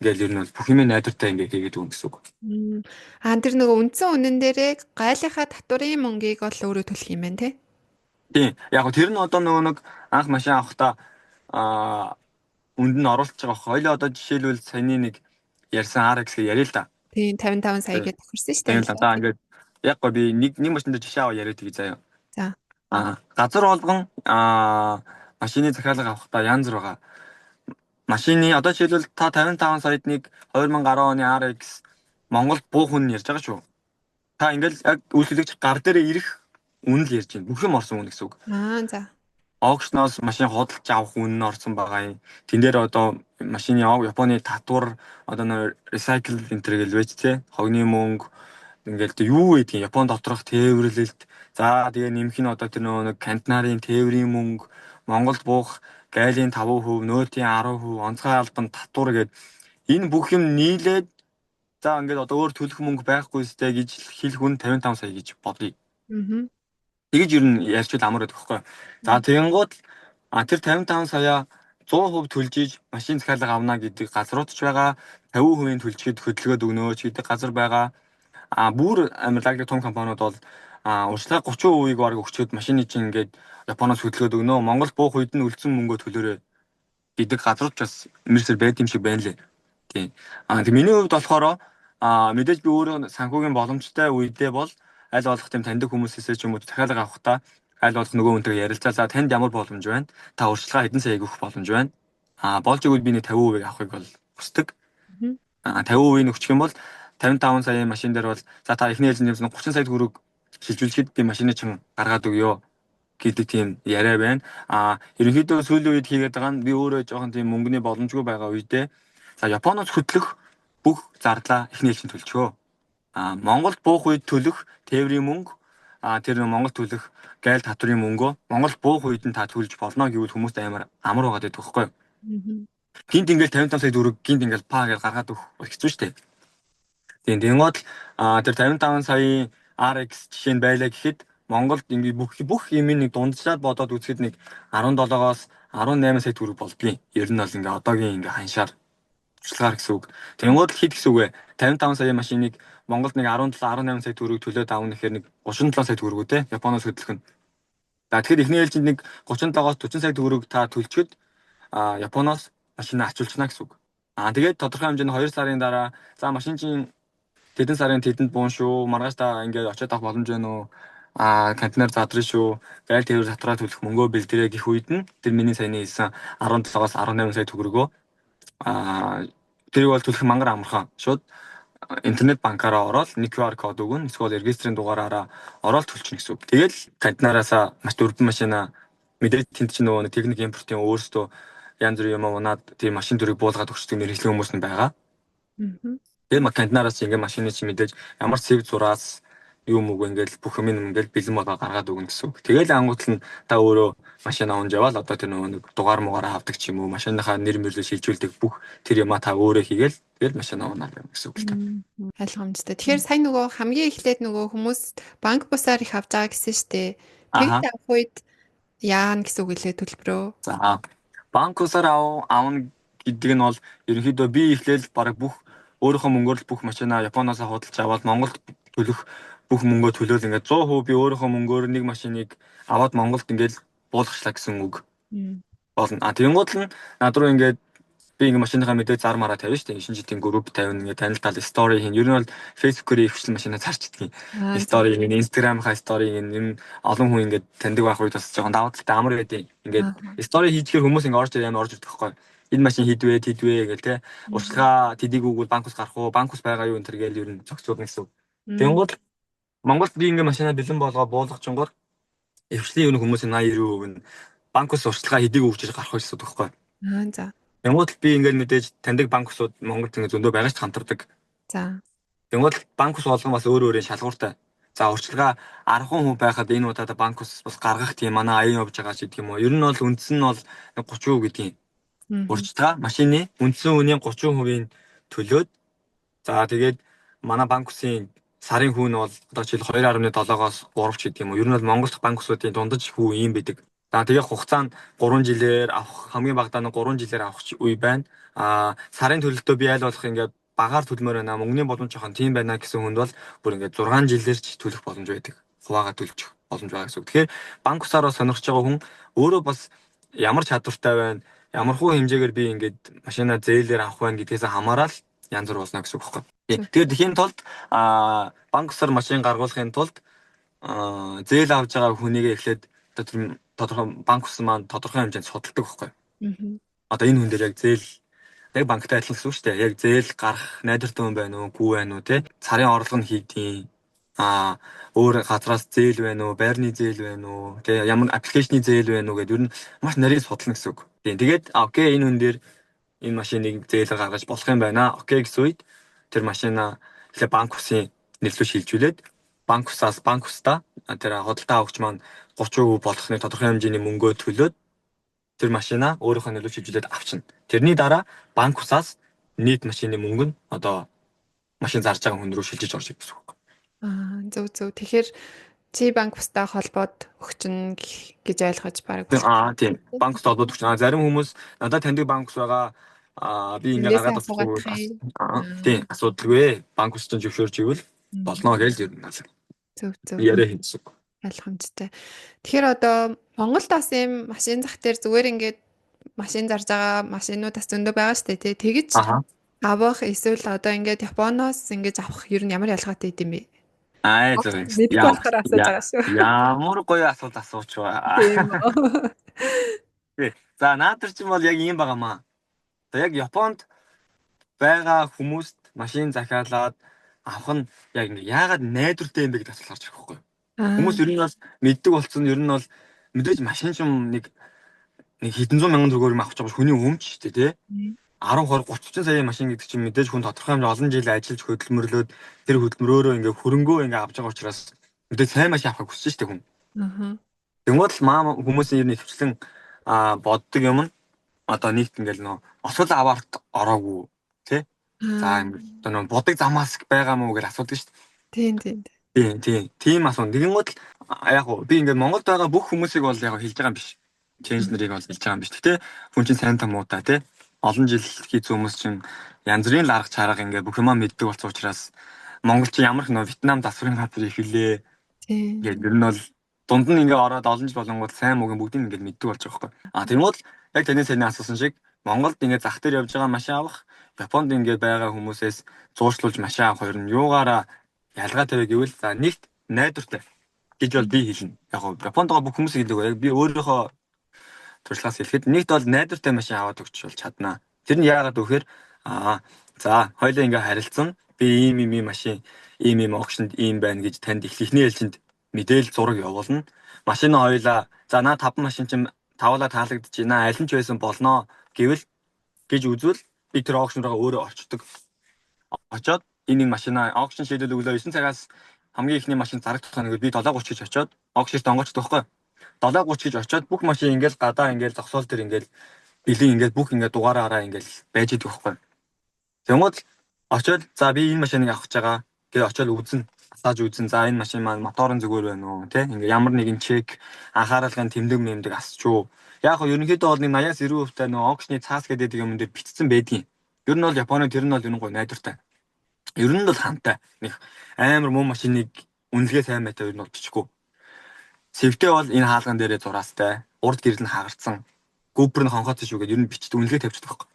ингээл ер нь бол бүх юм найдвартай ингээд хийгээд өгнө гэсэн үг. Тэр нөгөө үндсэн үнэн дээрээ гайлынхаа татварын мөнгийг бол өөрөө төлөх юм байна тий. Тийм. Яг гоо тэр нь одоо нөгөө нэг анх машин авахдаа үнд нь оруулж байгаа хөө. Хоёлоо одоо жишээлбэл саяны нэг ярьсан RX-ийг яриа л да. Тийм 55 сая гэж тохирсон шүү дээ. За ингээд яг гоо би нэг машин дээр жишээ аваа яриад тгий заяа. За. Газар болгон машины захиалга авахдаа янз бүр байгаа. Машины одоо жишээлбэл та 55 саяд нэг 2010 оны RX Монголд буух үн ярьж байгаа шүү. Та ингээл яг үйлчлэгч гар дээрээ ирэх үн л ярьж байна. Бүх юм орсон үн гэсэн үг. За. Аукшноос машин худалдаж авах үн нь орсон байгаа юм. Тэн дээр одоо машины Японы татвар одоо нэр recycle энтер гэлвэж тэ хогны мөнгө ингээл юу гэдгийг Япон доторх тээвэрлэлт за тэгээ нэмэх нь одоо тэр нэг кантинарын тээврийн мөнгө Монголд буух гайлын 5%, нөтийн 10%, онцгой албан татвар гэдэг энэ бүх юм нийлээд за ингээд одоо өөр төлөх мөнгө байхгүй сте гэж хэлэх үн 55 сая гэж бодъё. Тэгэж ер нь ярьчвал амар байдаг байхгүй. За тэгэнгүүт тэр 55 сая 100% төлж иж машин захиалга авна гэдэг газрууд ч байгаа, 50% төлчихэд хөдөлгөөд өгнө ч гэдэг газар байгаа. Бүр Америкийн том компаниуд бол урьдчилгаа 30%-ийг бараг өгчөөд машины чинь ингээд Японоос хөдөлгөөд өгнө. Монгол буух үед нь үлдсэн мөнгөө төлөөрэй гэдэг газрууд ч бас мэрсэр байд юм шиг байна лээ. Тийм. Тэг миний хувьд болохоор мэдээж би өөрөө санхүүгийн боломжтой үедээ бол аль болох тийм таньдаг хүмүүсээс ч юм уу захиалга авахдаа аль болох нөгөө хүнтэйгээ ярилцаалаа танд ямар боломж байна? Та урьдчилгаа хэдэн сая өгөх боломж байна? Болж игэл би нэг 50% авахыг бол хүсдэг. 50% өгчих юм бол 55 саяын машин дээр бол за та эхний ээлжинд 30 сая төгрөг шилжүүлчихэд би машины чинь гаргаад өгөө гэдэг тийм яриа байна. Ерөнхийдөө сүүлийн үед хийгээд байгаа нь би өөрөө жоохон тийм мөнгөний боломжгүй байгаа үедээ за Японоос хөтлөх бүх зардлаа эхний ээлжинд төлчихөө. Монголд буух үед төлөх тээврийн мөнгө тэр Монголд төлөх гайл татварын мөнгөө Монголд буух үед нь та төлж болно гэвэл хүмүүст амар байгаа гэдэг байхгүй юу? Гинт ингээл 55 сая төгрөг гинт ингээл паа гэж гаргаад өгөх хэцүү шүү дээ. Тийм тэнгууд тэр 55 саяын RX жишээ нь байлаа гэхэд Монголд ингээ бүх юм нэг дунджаад бодоод үзэхэд нэг 17-оос 18 сая төгрөг болдгийн. Ер нь бол ингээ одоогийн ингээ ханшаар туршлагаар гэсэн үг. Тэнгууд хэд гэсэн үг вэ? 55 сая машиныг Монголд нэг 17 18 сая төгрөг төлөөд аавна гэхээр нэг 37 сая төгрөг үү те Японоос хөдлөх нь. За тэгэхээр эхний ээлжинд нэг 37-оос 40 сая төгрөг та төлчихэд Японоос машин ачуулчихна гэсэн үг. Тэгээд тодорхой хэмжээний 2 сарын дараа за машин чинь тэдэн сарын тэдэнд буун шүү. Маргааш та ингээд очиод авах боломж байна уу? Контейнер задрын шүү. Гайл тээвэр татвараа төлөх мөнгөө бэлдэрээ гэх үед нь тэр миний саяны хэлсэн 17-оос 18 сая төгрөгөө тэрийг бол төлөх мангар амархан. Шууд интернет банкаараа ороод нэг QR код өгнө. Эсвэл регистрийн дугаараараа ороод төлчихнө гэсэн үг. Тэгэл контейнераасаа маш дөрвөн машина мэдээж тэнд чинь нөгөө техник импортын өөрсдөө янз бүрийн юм унаад тийм машин төрийг буулгаад өгчдөг мэрэгжлийн хүмүүс нь байгаа. Тэгээ контейнераас ингээ машины чинь мэдээж ямар сэв зураас юм уу ингээл бүх юм ингээл бэлэн болгоо гаргаад өгнө гэсэн үг. Тэгэл ангуутал нь та өөрөө машин авч яваал одоо тэр нөгөө нэг дугаар муугаараа авдаг ч юм уу машиныхаа нэр мэрлээ шилжүүлдэг бүх тэр юма та өөрөө хийгээл тэгэл машин авнаа гэсэн үг л та. Ойлгомжтой. Тэгэхээр сайн нөгөө хамгийн эхлээд нөгөө хүмүүс банк бусаар их авч байгаа гэсэн штэ. Тэгт авах үед яана гэсэн үг лээ төлбөрөө. За банк бусаар авна гэдэг нь бол ерөнхийдөө би эхлээл бараг бүх өөрийнхөө мөнгөөр л бүх машинаа Японоос худалдаж аваад Монголд төлөх бүх мөнгөө төлөөл ингээд 100% би өөрийнхөө мөнгөөр нэг машиныг аваад Монголд ингээд буулгачлаа гэсэн үг болно. Тэгэнгүүт л над руу ингээд би ингээд машиныхаа мэдээ зар мараа тавина шүү дээ. Шинэ жилийн групп тавина ингээд танил тал стори хийн. Ер нь бол фэйсбүүкээр ихвчлэн машинаа зарчдаг. Стори хийн, инстаграмынхаа стори хийн. Ер нь олон хүн ингээд таньдаг байх үед бас жоохон давуу талтай амар байдаг. Ингээд стори хийчихээр хүмүүс ингээд орж ирдэг байхгүй. Энэ машин хийдвэ гэл те. Урьдчилгаа тэдийг үгүүл банкус гарах уу? Банкус байгаа юу энэ төр гээл ер нь зохицуулна гэсэн үг. Тэгэнгүүт Монголд би ингээд машинаа бэлэн болгоо буулгачингоор ихвчлэн ер нь хүмүүсийн 80-90% нь банкус урьдчилгаа хэдийг өгч гарах байсан байхгүй. За. Тэнгууд би ингээд мэдээж таньдаг банкусууд Монголд ингээд зөндөө байгаа ч хамтардаг. За. Тэнгууд банкус болгон бас өөр өөрийн шалгууртай. За урьдчилгаа 10 хүн байхад энэ удаад банкус бас гаргах тийм манай аян явж байгаа ч гэдэг юм уу. Ер нь бол үндсэн нь бол 30% гэдэг юм. Урьдчилгаа машины үндсэн үнийн 30%-ийн төлөөд за тэгээд манай банкусын сарын хүүн бол одоо жишээл 2.7-оос 3 ч гэдэг юм уу. Ер нь бол Монголд банкусуудын дундаж хүү ийм байдаг. За тэгээ хугацаанд 3 жилээр авах хамгийн багадаа нь 3 жилээр авах үе байна. Сарын төлөлтөө би аль болох ингээд багаар төлмөр байна. Мөнгөний боломж жоохон тийм байна гэсэн хүнд бол бүр ингээд 6 жилээр ч төлөх боломж байдаг. Хуваагаа төлчих боломж байгаа гэсэн үг. Тэгэхээр банкусаараа сонирхож байгаа хүн өөрөө бас ямар чадвартай байна, ямар хуу хэмжээгээр би ингээд машина зээлээр авах байна гэдгээс хамаарал янз бүр болно гэсэн үг байхгүй. Тэгэхээр тэхийн тулд банкусаар машин гаргуулахын тулд зээл авж байгаа хүнийгээ эхлээд тодорхой банкус маань тодорхой хэмжээнд судалдаг байхгүй. Одоо энэ хүн дээр яг зээл яг банктай адилхан гэсэн үг шүү дээ. Яг зээл гарах найдвартай хүн байна уу, гүй байна уу те. Сарын орлого нь хийдیں۔ Өөр газраас зээл байна уу, байрны зээл байна уу, те ямар аппликейшны зээл байна уу гэдэг ер нь маш нарийн судална гэсэн үг. Тэгээд окей энэ хүн дээр энэ машиныг зээлээр гаргаж болох юм байна. Окей гэсэн үед тэр машина эхлээ банкусын нэрлүү шилжүүлээд банкустаа тэр худалдаа авагч маань 30% болохны тодорхой хэмжээний мөнгөө төлөөд тэр машина өөрийнхөө нөлөө шилжүүлээд авчна. Тэрний дараа банкусаас нийт машины мөнгө нь одоо машин зарж байгаа хүн рүү шилжиж орж ирэх гэсэн үг. Зөв. Тэгэхээр чи банкустай холбоод өгчнө гэж ойлгож баг. Тийм. Банкустай холбоод өгчнө. Зарим хүмүүс надад таньдаг банкус байгаа. Би ингээ гаргаад авахгүй. Тийм. Асуудалгүй. Банкус чинь зөвшөөрч ивэл болно гэж ер нь асуу. Зөв. Яриа хийсэн. Ойлгомжтой. Тэгэхээр одоо Монголд бас ийм машин зах дээр зүгээр ингээд машин зарж байгаа машинуудаас зөндөө байгаа шүү дээ. Тэгэж авах эсвэл одоо ингээд Японоос ингээд авах ер нь ямар ялгаатай юм бэ? Зөв. Мэдгүй болохоор асууж байгаа шүү. Ямар гоё асуулт асууч ба. Тийм үү. За наадар чинь бол яг ийм байгаамаа. Одоо яг Японд байгаа хүмүүст машин захиалаад авах нь яг ингэ яагаад найдвартай юм бэ гэдэг асуулт гарч ирэх байхгүй юу? Хүмүүс ер нь бол мэддэг болсон ер нь бол мэдээж машин чинь нэг хэдэн зуун мянган төгрөгөөр авах гэж хүний өмч шүү дээ тий. 10 20 30 саяын машин гэдэг чинь мэдээж хүн тодорхой хэмжээ олон жил ажиллаж хөдөлмөрлөөд тэр хөдөлмөрөөрөө ингээ хөрөнгөө ингээ авч байгаа учраас мэдээж сайн машин авахыг хүсэж штэ хүн. Тэгмээд л хүмүүсийн ер нь ихвчлэн боддог юм нь одоо нийт ингээл нөө осол аваарт ороогүй тий. За одоо нөө бодог замаас байгаа мó гэж асуудаг штэ. Тийм. Тийм асуун. Тэгэнгүүт яг уу би ингээд Монголд байгаа бүх хүмүүсийг бол яг хэлж байгаа юм биш. Change нарыг бол хэлж байгаа юм биш. Гэтэ хүн чинь сайн тамуутай тий. Олон жил хийц хүмүүс чинь янз бүрийн л арга чарга ингээд бүх юмаа мэддэг болсон учраас монголчин ямар их нөө Вьетнам засварын газар их үлээ. Тийм. Ингээд ер нь бол дунд нь ингээ ороод олон жил болонгууд сайн муугийн бүгдийг ингээд мэддэг болж байгаа байхгүй. Тэгмээд яг таны саяны асуусан шиг Монголд ингээ зах дээр явж байгаа машин авах, Японд ингээ байгаа хүмүүсээс зуушлуулж машин авах хоёр нь юугаараа ялгаатай вэ гэвэл за нэгт найдвартай гэж бол би хэлнэ. Яг гоо Японд байгаа бүх хүмүүсийг хэлдэг. Яг би өөрийнхөө туршлагаас хэлэхэд нэгт бол найдвартай машин аваад өгч бол чаднаа. Тэр нь яагаад вэхээр за хоёлаа ингээ харилцсан. Би ийм машин ийм огшнд ийм байна гэж танд эхлэхний ээлжинд мэдээлэл зураг явуулна. Машин хоёлаа за наа 5 машин чинь тавлаа таалагдчихна. Аль нь ч байсан болноо гэвэл гэж үзвэл би тэр огшн руугаа өөрөө орчдөг. Очоод энэ машина огшн шийдэл өглөө 9 цагаас хамгийн ихний машин зарагдах нэг би 7:30 гэж очоод огшнт онгоочдөг байхгүй. 7:30 гэж очоод бүх машин ингээл гадаа ингээл зогсоол дээр ингээл бэлэн ингээл бүх ингээд дугаараараа ингээл байж идэг байхгүй. Тэгмээд очоод за би энэ машиныг авах гэж байгаа гэж очоод үзнэ. Асааж үзнэ. За энэ машин маань моторын зүгээр байна уу те ингээ ямар нэгэн чек анхааруулгын тэмдэг мэмдэг асчуу. Яг нь ерөнхийдөө бол 80-90% нөө огшны цаас гэдэг юм дээр бичсэн байдгийн. Ер нь бол Японы тэр нь бол ерөн гой найдвартай. Ер нь бол хантай. Нэг амар муу машиныг үнэлгээ сайн байтай ер нь бол бичихгүй. Сэвтэй бол энэ хаалган дээрээ зураастай. Урд гэрэл нь хагарсан. Гүбэр нь хонхооц шүү гэдээ ер нь бичдэг үнэлгээ тавьчихдаг байхгүй.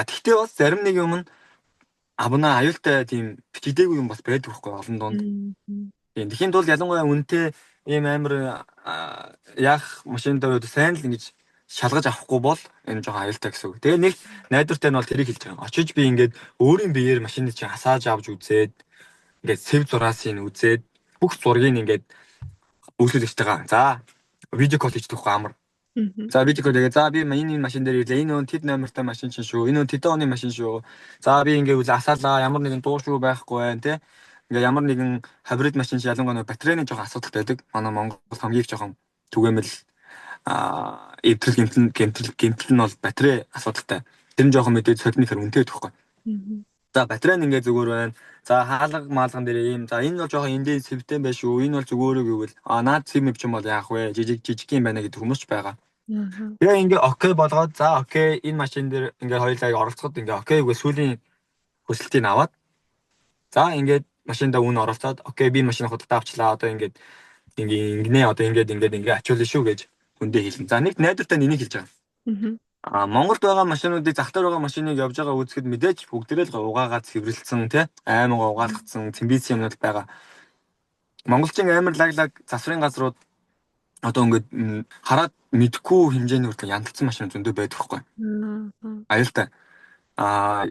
Тэгтээ бас зарим нэг юм нь абна аюултай тийм бичигдээгүй юм бас байдаг байхгүй олон донд. Тийм тэхийн тул ялангуяа үнэтэй ийм амар яах машин дээр сайн л ингэж шалгаж авахгүй бол энэ жоохон аюултай гэсэн үг. Тэгээ нэг найдвартай нь бол тэрийг хэлж байгаа. Очиж би ингээд өөрийн биеэр машины чинь хасааж авч үзээд ингээд сэв зураасыг үзээд бүх зургийг ингээд үйлчлэгчтэйгээ за видео кол хийдэг байхгүй амар. За видео кол тэгээ за би энэ машин дээр ирлээ. Энэ өн тэд номертай машин чинь шүү. Энэ өн тэд оны машин шүү. За би ингээд үл асаалаа ямар нэгэн дуу шүү байхгүй байх те. Ингээ ямар нэгэн хибрид машин шиг ялангуяа батарейны жоохон асуудалтай байдаг. Манай Монгол хамгийн их жоохон түгээмэл эвдрэл гэмтэл нь бол батарей асуудалтай. Тэр нь жоохон мэдээж содны хэр үнэтэй байхгүй. За батарей нь ингээ зүгээр байна. За хаалга маалган дээр ийм за энэ бол жоохон эндээ сэвтэй байх шүү. Энэ бол зүгөөрөө гэвэл наад сэв мэв ч юм бол яах вэ? Жижиг юм байна гэдэг хүмүүс ч байгаа. Тэгээ ингээ окей болгоод за окей энэ машин дээр ингээ хоёулаа оролцоход ингээ окей гэвэл сүүлийн хүсэлтийг аваад за ингээд машинда үн оролцоод окей би машин худалдаа авчлаа одоо ингээд ингэнэ одоо ингээд ачуулна шүү гэж хүндээ хэлнэ. За нэг найдвартай энийг хэлж байгаа. Монголд байгаа машинуудыг зах дээр байгаа машиныг явж байгаа үзэхэд мэдээж бүгдээрээ л угаагаад хэврэлцсэн тий аймаг угаалгацсан цэмбиц юмнууд байгаа. Монголчин амар лаглаг засварын газрууд одоо ингээд хараад мэдхгүй хэмжээний хүртэл янталсан машин зөндөө байдаг хгүй. Аюултай.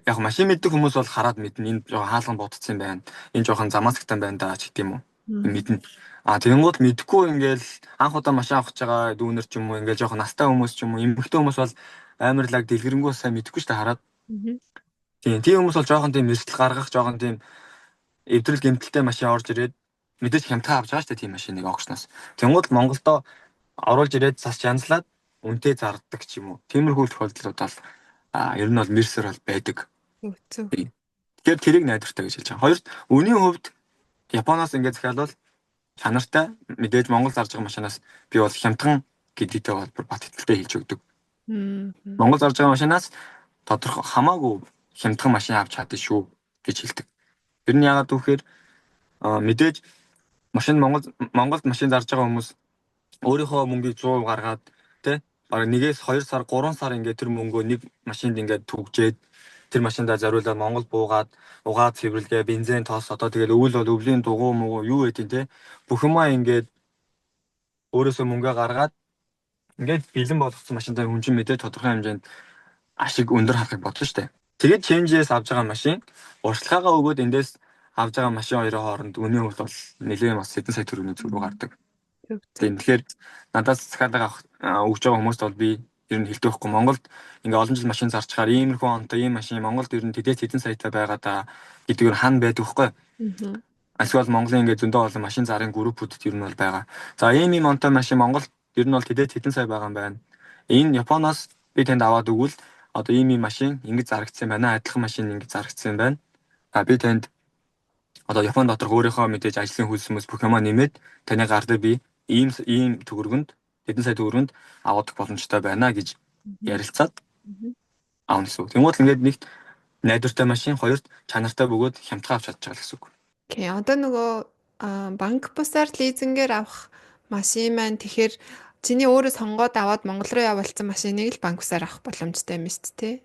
Яг машин мэддэг хүмүүс бол хараад мэднэ. Энэ жоохон хаалган бодцсон байна. Энэ жоохон замаасгтай байна даа ч гэдэм үү. Мэднэ. Тэгэнгүүт мэдхгүй ингээл анх удаа машин авах гэж байгаа дүүнер ч юм уу ингээл жоохон настай хүмүүс ч юм уу эмэгтэй хүмүүс бол амар лаг дэлгэрэнгүй сайн мэдхгүй ч та хараад. Тийм хүмүүс бол жоохон тийм эрсдэл гаргах жоохон тийм эвдрэл гэмтэлтэй машин орж ирээд мэдээж хямдхан авч байгаа шүү дээ тийм машиныг огшноос. Тэнгууд Монголдо оруулж ирээд цас янзлаад үнэтэй зардаг ч юм уу. Тиймэрхүү тохиолдлууд бол ер нь бол мерсер бол байдаг. Тэгэхээр тэрийг найдвартай гэж хэлж байгаа. Хоёрт үнийн хувьд Японоос ингээд захиалвал чанартай мэдээж Монгол зарж байгаа машинаас би бол хямдхан гэдэгтэй бол бат итгэлтэй хэлж өгдөг. Монгол зарж байгаа машинаас тодорхой хамаагүй хямдхан машин авч чадсан шүү гэж хэлдэг. Тэр нь яагаад вэхээр мэдээж машин Монголд машин зарж байгаа хүмүүс өөрийнхөө мөнгийг 100% гаргаад тий бараг 1-2 сар 3 сар ингээд тэр мөнгөө нэг машинд ингээд түгжээд тэр машиндаа зориулаад Монгол буугаад угаад цэвэрлэгээ бензин тоос одоо тэгэл өвөл бол өвлийн дугуй муу юу гэдэг те бүх юмаа ингээд өөрөөсөө мөнгө гаргаад ингээд бэлэн болгоцсон машинтай хүн чинь мэдээ тодорхой хэмжээнд ашиг өндөр харахыг бодсон штэ. Тэгээд ченжээс авж байгаа машин уршлагаагаа өгөөд эндээс авж байгаа машин хоёрын хооронд үнийн хувьд бол нэлээд бас хэдэн сая төгрөгийн зүрх гардаг. Тэгэхээр надаас захиалга авах өгж байгаа хүмүүст бол би ер нь хэлдэг байхгүй Монголд ингээ олон жил машин зарчхаар иймэрхүү онтой ийм машин Монголд ер нь тэдээс хэдэн саятай байгаа да гэдгээр хан байдаг байхгүй. Эсвэл Монголын ингээ зөндөө олон машин зарын группүүдэд ер нь бол байгаа. За ийм онтой машин Монголд ер нь бол тэдээс хэдэн сая байгаа юм байна. Энэ Японоос би тэнд аваад өгвөл одоо ийм машин ингэж зарагдсан байна. Адилхан машин ингэж зарагдсан байна. Би тэнд одоо Японд доторх өөрийнхөө мэдээж ажлын хөлсөмөс бүх юмаа нэмээд таны гар дээр би ийм төгрөгөнд хэдэн сая төгрөгөнд авах боломжтой байна гэж ярилцаад аавна гэсэн үг. Тэнгуут ингээд нэгт найдвартай машин, хоёрт чанартай бөгөөд хямдхан авч чадж байгаа гэсэн үг. Окей. Одоо нөгөө банк бусаар лизингээр авах машин маань тэгэхээр чиний өөрөө сонгоод аваад Монгол руу явуулсан машиныг л банк бусаар авах боломжтой юм шүү дээ.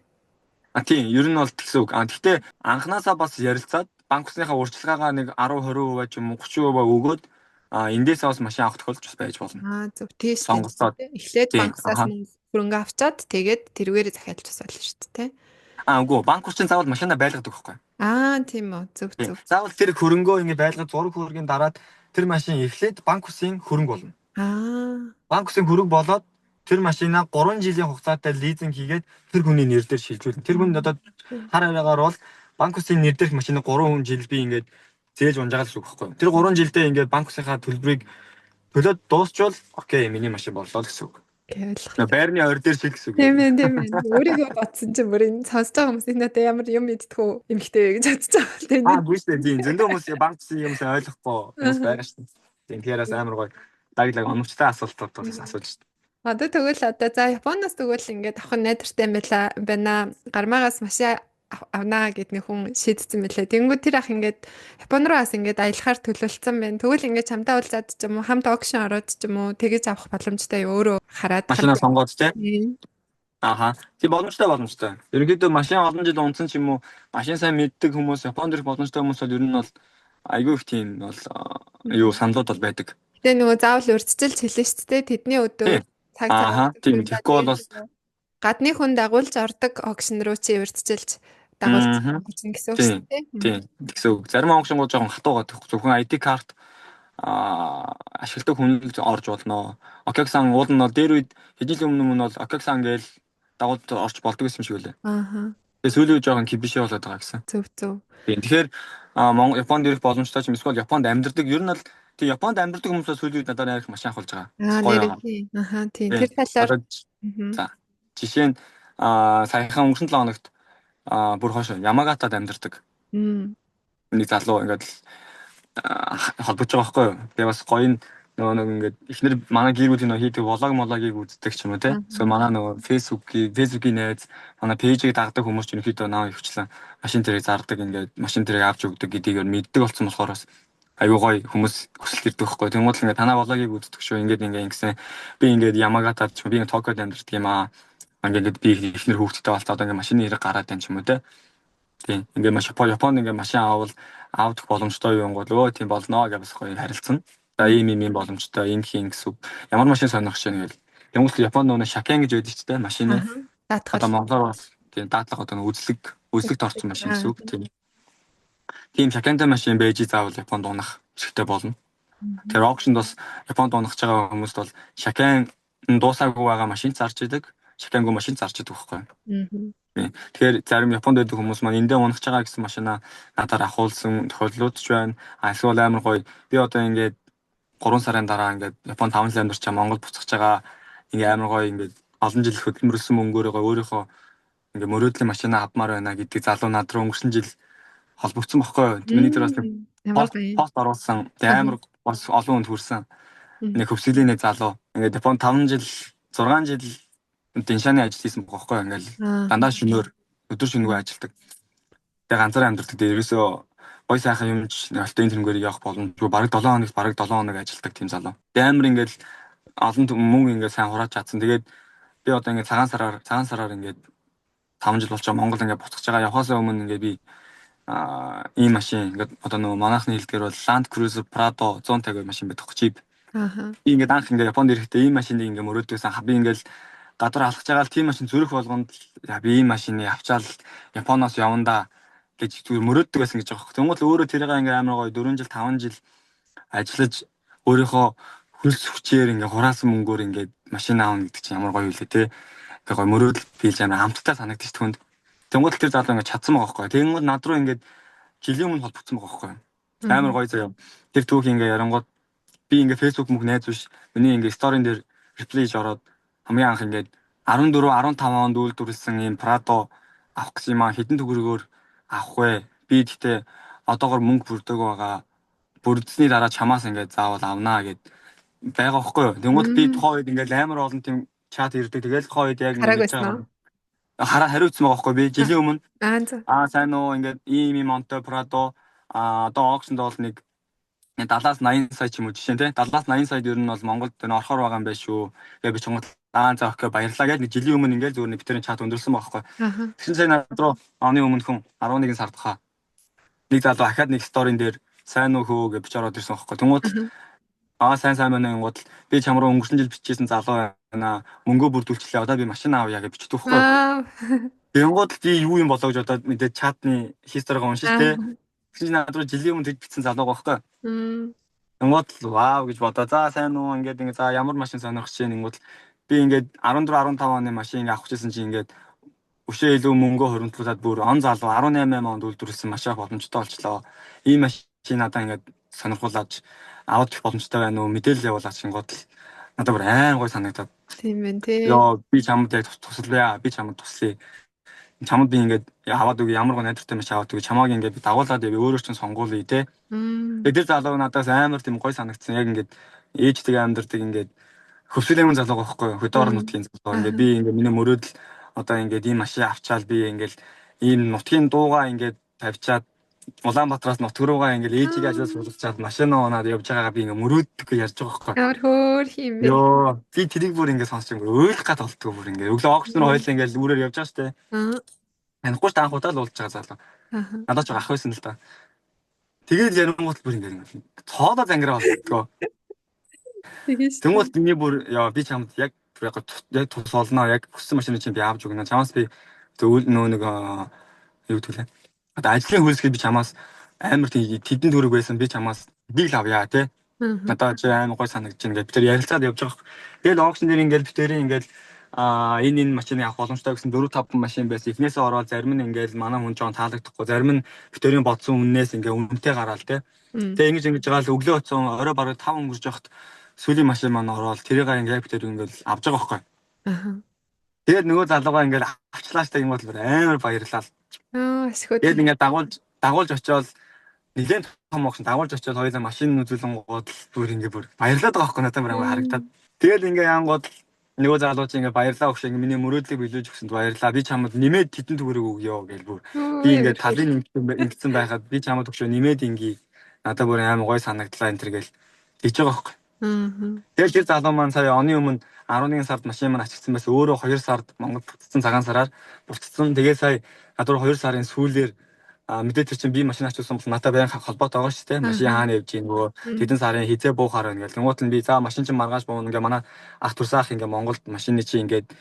Тийм, ер нь бол тэгсэн үг. Гэхдээ анханасаа бас ярилцаад банк усныхаа урьдчилгаагаа нэг 10-20% ч юм уу 30% өгөөд эндээсээ бас машин авах тохиолдол бас байж болно. Зөв тийш Сонголцоод. эхлээд Тийм, банк бусаас хөрөнгө авчаад тэгээд тэрүүгээр захиалж бас болно шүү дээ. Үгүй, банк ус чинь заавал машинаа байлгадаг байхгүй. Тийм үү. Зөв. Заавал тэр хөрөнгөө ингэ байлгаад 3 хөрөнгөний дараад тэр машин эхлээд банк усын хөрөнгө болно. Банк усын хөрөнгө болоод тэр машинаа 3 жилийн хугацаатай лизинг хийгээд тэр хүний нэр дээр шилжүүлнэ. Тэр хүн одоо хар араагаар бол банк усын нэр дээрх машиныг 3 жил би ингээд зээлж унжаагаад л үг байхгүй. Тэр 3 жилдээ ингээд банк усынхаа төлбөрийг төлөөд дуусчвал окей, миний машин боллоо гэсэн үг. Байрны ойр дээр шиг гэсэн үг. Тийм ээ. Өөрийгөө бодсон чинь бүр энэ сонсож байгаа хүмүүс надад ямар юм мэдтгүү эмхтэй гэж бодож байгаа. Бүс тийм зөндөө хүмүүс банк усын юмсаа ойлгохгүй хүмүүс байгаа шүү дээ. Тийм тэрээс амар гоё даглаг оновчтой асуултууд асууж шүү дээ. Одоо тэгвэл за Японоос тэгвэл ингээд авах найдвартай байна. Гармаагаас машин авнаа гэд нэг хүн шийдсэн мэлээ. Тэнгүү тэр ах ингээд Япон руу бас ингээд аялахаар төлөвлөсөн байна. Тэгвэл ингээд чамтай уулзаад ч юм уу хамт огшн ороод ч юм уу тэгэж авах боломжтой өөрөө хараад машинаа сонгоод тийм. Тийм боломжтой. Ерөнхийдөө машин олон жил унтсан ч юм уу машин сайн мэддэг хүмүүс Японд ирэх боломжтой хүмүүс бол ер нь бол айгүй их тийм бол саналууд бол байдаг. Тэгээ нөгөө заавал урьдчилж хэлнэ шүү дээ. Тэдний өдөр цаг тийм тэгэхгүй бол гадны хүн дагуулж ордог огшн руу чи урьдчилж дагуулж гэсэн үг шүү дээ. Тийм гэсэн үг. Зарим огшнгууд жоохон хатуугаад зөвхөн ID карт ашигладаг хүн орж болно. Окексан уул нь бол дээр үед хэдийн өмнө бол окексан гээл дагуулж орж болдог гэсэн юм шиг үлээ. Тэгээ сүүлийн үед жоохон кибишээ болоод байгаа гэсэн. Зөв. Тийм тэгэхээр Японд ирэх боломжтой ч юм эсвэл Японд амьдардаг ер нь бол тийм Японд амьдардаг хүмүүсээс сүүлийн үед надад найрах машин авах болж байгаа. Тийм тэр талаар за жишээ нь саяхан өнгөрсөн 7 хоногт бүр хойш Ямагатад амьдардаг. Нэг залуу ингээд холбож байгаа байхгүй юу. Тэгээ бас гоё нөгөө ингээд эхнэр манай гэр бүлийн хийдэг влог үздэг ч юм уу те. So манай нөгөө Facebook-ийн найз манай пэйжийг дагдаг хүмүүс ч ерөнхийдөө наваа өвчлэн машин тэрэг зардаг ингээд машин тэрэг авч өгдөг гэдгийг мэддэг болсон болохоор бас аюу гоё хүмүүс хүсэлт ирдэг байхгүй. Тэнгууд л ингээд танаа влогийг үздэг шүү. Ингээд ингэсэн би ингээд Ямагатад ч би ингээд Токиод амьдардаг юм аа. Ингээд би эхнэр хүүхдтэй болцоод ингээд машины хэрэг гараад байна ч юм уу те. Тийм ингээд Японд ингээд машин авах боломжтой юм гол тийм болно гэж бас гоё харилцсан. За ийм боломжтой ийм хийн гэсэн. Ямар машин сонирх шин гээл. Тэнгуут Японд нөгөө шакен гэж байдаг ч тийм машин. Одоо Монголоор бас тийм даадлага одоо үзлэгт орсон машин гэсэн үг тийм. Тийм шакентай машин байж заавал Японд унах хэрэгтэй болно. Тэр аукшнд бас Японд унах байгаа хүмүүст бол шакен дуусаагүй байгаа машин зарж идэг. Шакенгүй машин зарж идэг байхгүй. Тэгэхээр зарим Японд байдаг хүмүүс маань эндээ унах байгаа гэсэн машинаа надаар ахуулсан тохиолдлууд ч байна. Эсвэл амар гоё. Би одоо ингээд 3 сарын дараа ингээд Японд 5 жил амьдарч байгаа Монгол буцаж байгаа. Ингээд амар гоё ингээд олон жил хөдөлмөрлсөн мөнгөөрөө өөрийнхөө ингээд мөрөөдлийн машинаа авмаар байна гэдэг залуу над руу өнгөрсөн жил холбогдсон байхгүй юу? Миний тэр бас пост оруулсан. Амар бас олон хүнд хүрсэн. Нэг хөвсгөлийн нэг залуу ингээд Японд 5 жил 6 жил дэншааны ажил хийсэн байхгүй юу? Ингээд дандаа шөнөөр өдөр шөнөгүй ажилладаг. Тэгээ ганцаараа амьдардаг. Ерөөсөө гой сайхан юмч алтын тэрнгээр явах боломжгүй. Бараг 7 хоног ажилладаг тийм залуу. Амар ингээд олон мөнгө ингээд сайн хурааж чадсан. Тэгээд би одоо ингээд цагаан сараар ингээд 5 жил болчихоо Монгол ингээд буцаж байгаа. Явахаас өмнө ингээд би ийм машин ингээд одоо нөгөө манайхны хэлдгээр бол Land Cruiser Prado 150 машин байдаг хчип. Би ингээд анх ингээд Японд ирэхдээ ийм машиныг ингээд мөрөөдөөсөн. Би ингээд гадар алхаж байгаа л тийм машин зүрх болгонд би ийм машиныг авчаал Японоос явандаа гэж зүгээр мөрөөддөг байсан гэж байгаа. Тэнгуут л өөрөө тэрийг ингээ амар гоё 4 жил 5 жил ажиллаж өөрийнхөө хөлс хүчээр ингээ хураасан мөнгөөр ингээ машин аавна гэдэг чинь ямар гоё үлээ те. Ингээ гоё мөрөөдөл биелж амар амттай санагдчих түнд. Тэнгуут л тэр залуу ингээ чадсан байгаа байхгүй. Тэнгуут над руу ингээ жилийн өмнө холбогдсон байгаа байхгүй. Амар гоё заяа. Тэр түүх ингээ ярангууд би ингээ Facebook мөг найз биш. Миний ингээ сторийн дээр реплей хийж ороод хамгийн анх ингээ 14 15 онд үйлдвэрлэсэн ийм Prado авах гэсэн юм а хэдэн төгрөгөөр авах вэ? Би гэхдээ одоогор мөнгө бүрдэг байгаа. Бүрдсэний дараа чамаас ингээд заавал авнаа гэд байгаа байхгүй юу? Тэнгууд би тухайн үед ингээд амар олон тийм чат ирдэг. Тэгэл тухайн үед яг ингэж хариуцсан байгаа байхгүй би жилийн өмнө. Сайн уу ингээд ийм Monte Prado одоо аукшнд бол нэг 70-80 сая ч юм уу жишээ нь 70-80 саяд ер нь бол Монголд орохоор байгаа юм байна шүү. Тэгээ би ч гол за окей баярлалаа гэж нэг жилийн өмнө ингээд зүгээр нэг битэрийн чат өндөрсөн байхгүй. Тэгсэн чинь над руу оны өмнөхөн 11 сард хаа нэг залуу ахаад нэг сторийн дээр сайн уу хөө гэж бичиж ороод ирсэн байхгүй. Тэнгууд сайн байна гингууд би чам руу өнгөрсөн жил бичижсэн залуу байна. Мөнгөө бүрдүүлчихлээ. Одоо би машин аавъя гэж бичдэг байхгүй. Тэнгууд би юу юм болоо гэж одоо мэдээ чатны хисторийг уншиж тээ. Тэгсэн чинь над руу жилийн өмнө бичсэн залуу байхгүй. Тэнгууд вау гэж бодоо. За сайн уу ингээд за ямар машин сонирхож чинь гингууд би ингээд 14 15 оны машин авах гэсэн чинь ингээд өшөө илүү мөнгө хөрөнгөлүүлээд бүр он залуу 18 онд үйлдвэрлэсэн машин боломжтой болчлоо. Ийм машин надаа ингээд сонирхуулаад авах боломжтой байна уу? Мэдээлэл явуулаач гингууд надад бүр айн гой санагдаад. Тийм байна тий. Йоо би чамд яг туслая. Би чамд туслая. Чамд би ингээд аваад үгүй ямар гоо найдвартай маш аваад үгүй чамааг ингээд би дагуулад яв өөрөө ч сонгуулъя те. Тэгээд залуу надаас амар тийм гой санагдсан. Яг ингээд ээжтэй амьдэрдэг ингээд хөсвөлэмэн залуу байхгүй хөдөө орон нутгийн залуу ингээд би ингээд миний мөрөөдөл одоо ингээд ийм машин авчаал би ингээд ийм нутгийн дуугаа ингээд тавьчаад Улаанбаатараас нутг руугаа ингээд ээжигээ ажлаас суулгачаад машин унаад явж байгаагаа би ингээд мөрөөддөг ярьж байгаа байхгүй. Ямар хөөр юм бэ? Йоо би тэрийг бүр ингээд сонсч ингээд өөлөх гад болтгоо бүр ингээд өглөө оогч нар хоёлаа ингээд үүрээр явж байгаа штэ. Танихгүй ч анх удаа л уулзж байгаа залуу. Надад ч ах байсан л та. Тэгээд ярангуут бүр ингээд цоодоо зангираа болтгоо. Тэнгуут миний бүр яа би чамд яг яг тус олноо яг хүссэн машины чинь би авч өгнө. Чамаас би нөө нэг юу гэдгэлээ. Одоо ажлын хөлсөд би чамаас амар тэдэн төрөг байсан би чамаас нэг л авъя те. Надад чи амар гой санагдаж байна гэж би тэр ярилцаад явж байгаа. Тэгэл онгоцн дээр ингээд битэрийн ингээд энэ машиныг авах боломжтой гэсэн 4-5 машин байсан. Эхнээсээ ороод зарим нь ингээд манай хүн жоон таалагдахгүй. Зарим нь битэрийн бодсон үннээс ингээд үнэтэй гараал те. Тэгээ ингэж байгаа л өглөө оцсон орой бараг 5 өнгөрч явахад сүүлийн машин маань ороод тэрийг ингээд битэр ингээд авч байгаа байхгүй. Тэгээд нөгөө залуугаа ингээд авчлаа штэ юм бол амар баярлалаа. Ашгүй. Тэгээд ингээд дагуулж очиод нэлээд том огсон дагуулж очиод хоёулаа машин үзүүлэнгууд бүр ингээд бүр баярлаад байгаа байхгүй надад амар харагдаад. Тэгээд ингээд яангууд нөгөө залуу чи ингээд баярлаа өгш ингээд миний мөрөөдлийг биелүүлж өгсөнд баярлаа. Би чамд нэмээд хэдэн төгрөг өгье гэж бүр. Би ингээд талын нэгдсэн байхад би чамд өгшөө нэмээд ингээ надад бүр амар гой санагдлаа энэ төр гэл гэж байгаа байхгүй. Тэгээд тэр залуу маань сая оны өмнө 11 сард машин маань ачигдсан байсан. Өөрөө 2 сард Монгол бүтцсэн цагаан сараар бүтцсэн. Тэгээд сая надад 2 сарын сүүлээр мэдээ тэр чинь би машин ачуулсан бол надад баян холбоотой байгаа шүү дээ. Машин хаана явж гин нөгөө хэдэн сарын хизээ буухаар байна гэл. Тэнгуут нь би за машин чинь маргааш буун ингээ манай ах турсаах ингээ Монголд машины чи ингээд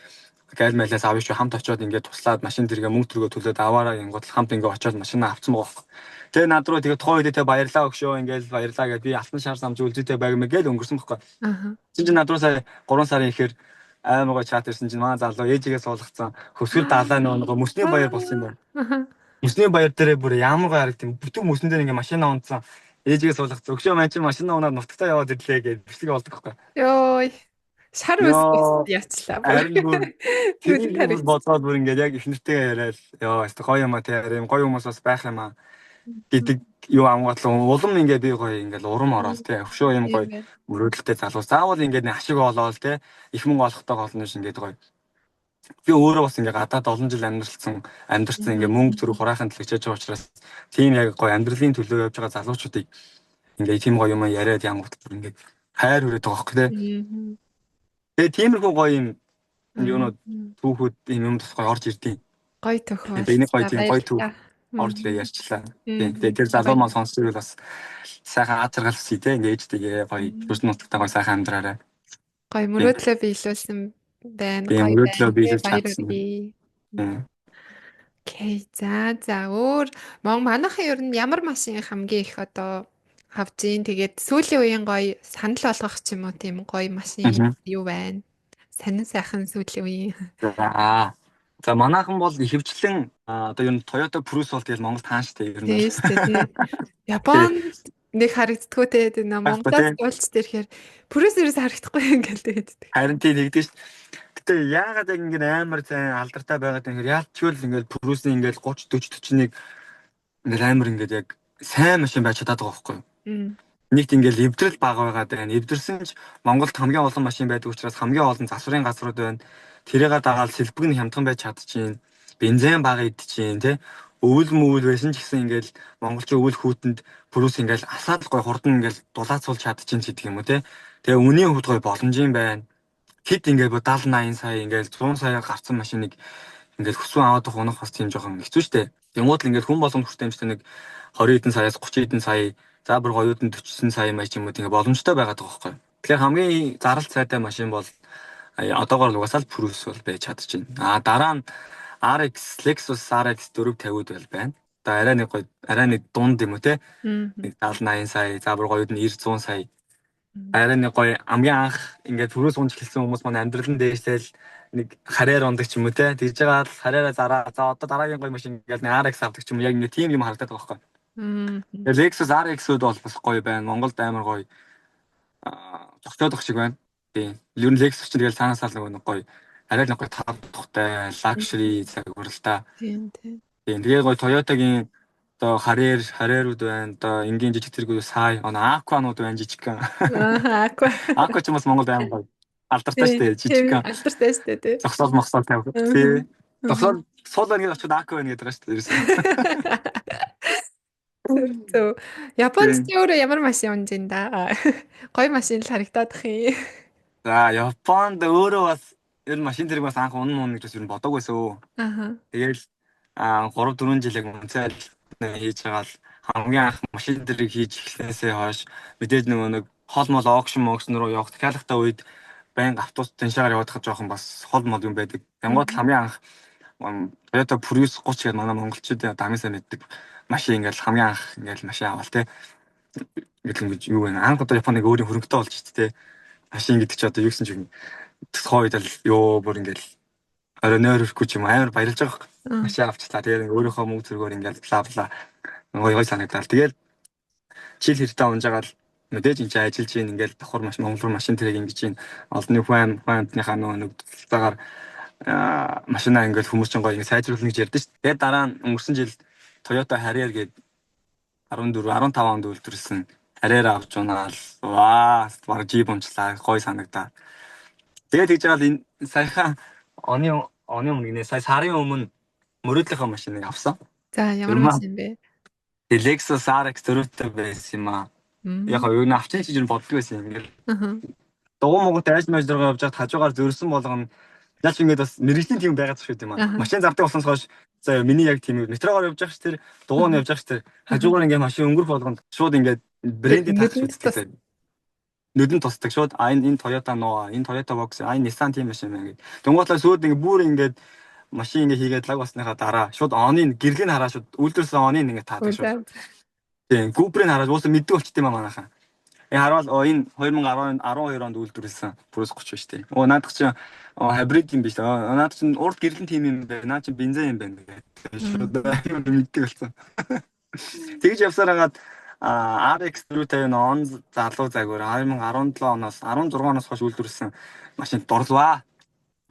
гайл майлаас авъя шүү хамт очиод ингээ туслаад машин тэргээ мөнгө төргөө төлөөд аваараа ингууд хамт ингээ очиод машинаа авцсан байгаа. Тэгээ над руу тэгээ тухайн үедээ баярлаа өгшөө ингээл баярлаа гэж би алтан шар самж үлдээтэй байгмаа гэж өнгөрсөн байхгүй. Чинь над руу сая 3 сарын ихээр аймаг чат ирсэн чинь манай залуу ээжигээ суулгацсан хөсгөл даалаа нөгөө мөсний баяр болсон юм байна. Мөсний баяр дээрээ бүр ямар харагд юм бүтэн мөсөн дээр ингээ машина унтсан ээжигээ суулгацсан өгшөө маань чинь машина унаад нутагтаа яваад ирлээ гэж бичлэг болдог байхгүй. Йой шар үс яцлаа. Тэр бодоод бүр ингээ яг их нэртэйгээ яриад ёо өстө гоё юм а те юм гоё хүмүүс бас байх юм а гэдэг юу амгатлаа улам ингээ би гоё ингээл урам ороод те өшөө юм гоё мөрөөдөлтэй залуус заавал ингээ ашиг олоод те их мөнгө олохтой болно ш ингээ гоё би өөрөө бас ингээ гадаад олон жил амьдэрсэн ингээ мөнгө зүрх хураахын төлөө хичээж байгаа учраас тийм яг гоё амьдралын төлөө явж байгаа залуучуудыг ингээ тийм гоё юм яриад янгуутал ингээ хайр хүрээд байгаа хөөх те тэгээ тиймэрхүү гоё юм юунууд түүхүүд юм тусгай орж ирдیں۔ Гоё төхөө. Энэ гоё тийм гоё түүх орж ирээ ярьчлаа. Тэгээ тэр залуу маань сонсдог бас сайхан ачиргал хүсье те ингээд тэгээ гоё төрсөн нутагтаа гоё сайхан амьдраарай. Гоё мөрөөдлөө биелүүлсэн байна. Гоё мөрөөдлөө биелүүлж чадсан. Окей за өөр манайхан ер нь ямар машин хамгийн их одоо авж ийн тэгээд сүүлийн үеийн гоё санал болгох ч юм уу тийм гоё машин юу байна? Санин сайхан сүүлийн үеийн. За манайхан бол ихэвчлэн одоо юу Toyota Prius бол тэгэл Монгол таан штэ ер нь. Тийм штэ. Японд нэг харагддггүй те Монголоос уулз дээрхээр Prius ерөөс харагдахгүй ингээл тэгээд. Харин тийм нэгдэж штэ. Гэтэ яагаад яг ингэ амар сайн алдартай байгаад юм хэрэг яалтчгүй ингээл Prius-ийн ингээл 30 40 41 ингээл амар ингээд яг сайн машин байж чадаад байгаа байхгүй юу? Нэгт ингээл эвдрэл бага байгаад байна. Эвдэрсэн ч Монголд хамгийн олон машин байдаг учраас хамгийн олон засварын газрууд байна. Тэрийгээ дагаад сэлбэг нь хямдхан байж чадчихээн. Бензин бага идчихээн тий. өвөл мөвөл байсан ч гэсэн ингээл монголчин өвөл хүүтэнд пүрүс ингээл асаал гой хурдан ингээл дулаацуулж чадчихин гэдэг юм уу те. Тэгээ үнийн хувьд гой боломж юм байна. Хэд ингээл 70 80 сая ингээл 100 сая гарсан машиныг ингээл хүсвэн аваад унах бас тийм жоохон хэцүү шттэ. Тэнгууд л ингээл хүн болгонд хүртээмжтэй нэг 20 хэдэн саяас 30 хэдэн сая за бүр гоёуд нь 40 сая маяг юм уу тийм боломжтой байгаад байгаа байхгүй. Тэгэхээр хамгийн зарал цайтай машин бол одоогоор угаасаа л Prius бол байж чадчихна. Дараа нь RX Lexus RX 450-д бол байна. Одоо арай нэг дунд юм уу те. Нэг 70 80 сая за бүр гоёуд нь 90 100 сая. Арай нэг гоё хамгийн анх ингээд Prius унж эхэлсэн хүмүүс маань амьдралын дээштэл нэг харьяар ундаг ч юм уу те. Тэгж байгаа л харьяараа зараа за одоо дараагийн гоё машин ингээд RX авдаг ч юм уу яг нэг тийм юм харагдаад байгаа байхгүй. Lexus RX-үүд бол бас гоё байна. Монголд амар гоё зохицоод шиг байна. Тийм. Ер нь Lexus ч тэгэл цаанаасаа л нэг гоё арай нэг гоё тав тухтай luxury загварлаа. Тийм. Тэгээ гоё Toyota-гийн одоо харьяарууд байна. Одоо энгийн жижиг зэргүүд сая Aqua-нууд байна жижигхэн. Aqua ч бас Монголд амар гоё алдартай шүү дээ жижигхэн. Алдартай шүү дээ тий. Зогсоол мохсоол тавих. Тий. Зогсоол суулаа нэг очиод Aqua байна гэдэг шүү дээ. Зөв. Японд ч өөрөө ямар машин унж ин да. Гоё машин л харагдаад их юм. За Японд өөрөө бас ер нь машин зэрэг бас анх унах гэж ер нь бодоагүй байсан. Тэгэл 3 4 жил яг үнцэл хийж байгаа л хамгийн анх машин зэрэг хийж эхлэснээсээ хойш мэдээж нэг хол мол аукшн руу явах дахиалгатай үед байнга автобус тэншаагаар явах жоохон бас хол мол юм байдаг. Янгууд хамгийн анх Toyota Prius 30 гэдэг манай монголчууд дамын сайн мэддэг машин ингээл хамгийн анх ингээл машин авал те. Ингээд юу вэ? Анх одоо Японыг өөрийн хөрөнгөтэй болж ич те. Машин гэдэг чи одоо юу гэсэн чинь хойд л ёо бүр ингээл орой нойрхгүй ч юм амар баярлж байгаа юм. Машин авчлаа. Тэгээд өөрийнхөө мөнгө зэргээр ингээл бла бла гоё санагдал. Тэгээд жил хэртэ унж байгаа л мэдээж энэ чинь ажиллаж ийн ингээл давхар маш монгол руу машин тэрэг ингэж ийн олонний хуамтныхаа нэг төсөлтөөр машинаа ингээл хүмүүс ч гоё ингэ сайжруулна гэж ярьдэн шүү. Тэгээд дараа нь өнгөрсөн жил Toyota Harrier гээд 14 15 онд үйлдвэрлэсэн Harrier авч унаал. Ваа, баг Jeep унчлаа. Гоё санагдаа. Тэгээд тэгж байгаа л энэ саяхан оны өмнө сая сарын өмнө мөрөөдлийнхөө машиныг авсан. За ямар машин бэ? Lexus RX 400 байсан юм аа. Яг юу н авчин чинь боддог байсан юм. Дугуй могот айж байж байгаа явж хаад хажуугаар зөрсөн болгоно. Яг ингэж бас мэрэгжлийн тийм байгаад шүү дээ юм аа. Машин зардаг болсноос хойш за миний яг тийм метрогоор явж байгаа ш тэр дугуйн явж байгаа ш тэр хажуугаар ингээ машин өнгөрөх болгоно шууд ингээ брендийг таах шүү дээ. Нүдэн тусдаг шууд энэ Toyota Nova, энэ Toyota Box, энэ Nissan тийм машин байна гэдэг. Тэнгуудлаа сүйд ингээ бүр ингээ машин ингээ хийгээд лаг басныхаа дараа шууд оны гэрлийг хараа шууд үйлдвэрлэсэн оны ингээ таадаг шүү. Тийм, Cooper-ыг хараад уусаа мэддэг болчт юм аа манайхаа. Харуул энэ 2012 онд үйлдвэрлэсэн Prius 30 шүү дээ. Наадах чинь хибрид юм биш. Наадах чинь урд гэрлэн тийм юм байна. Наа чинь бензин юм байна гэдэг. Шууд мэддэг болсон. Тэгж явсараагаад RX 450 он залуу загвар 2017 оноос 16 оноос хойш үйлдвэрлэсэн машинд дорлоо.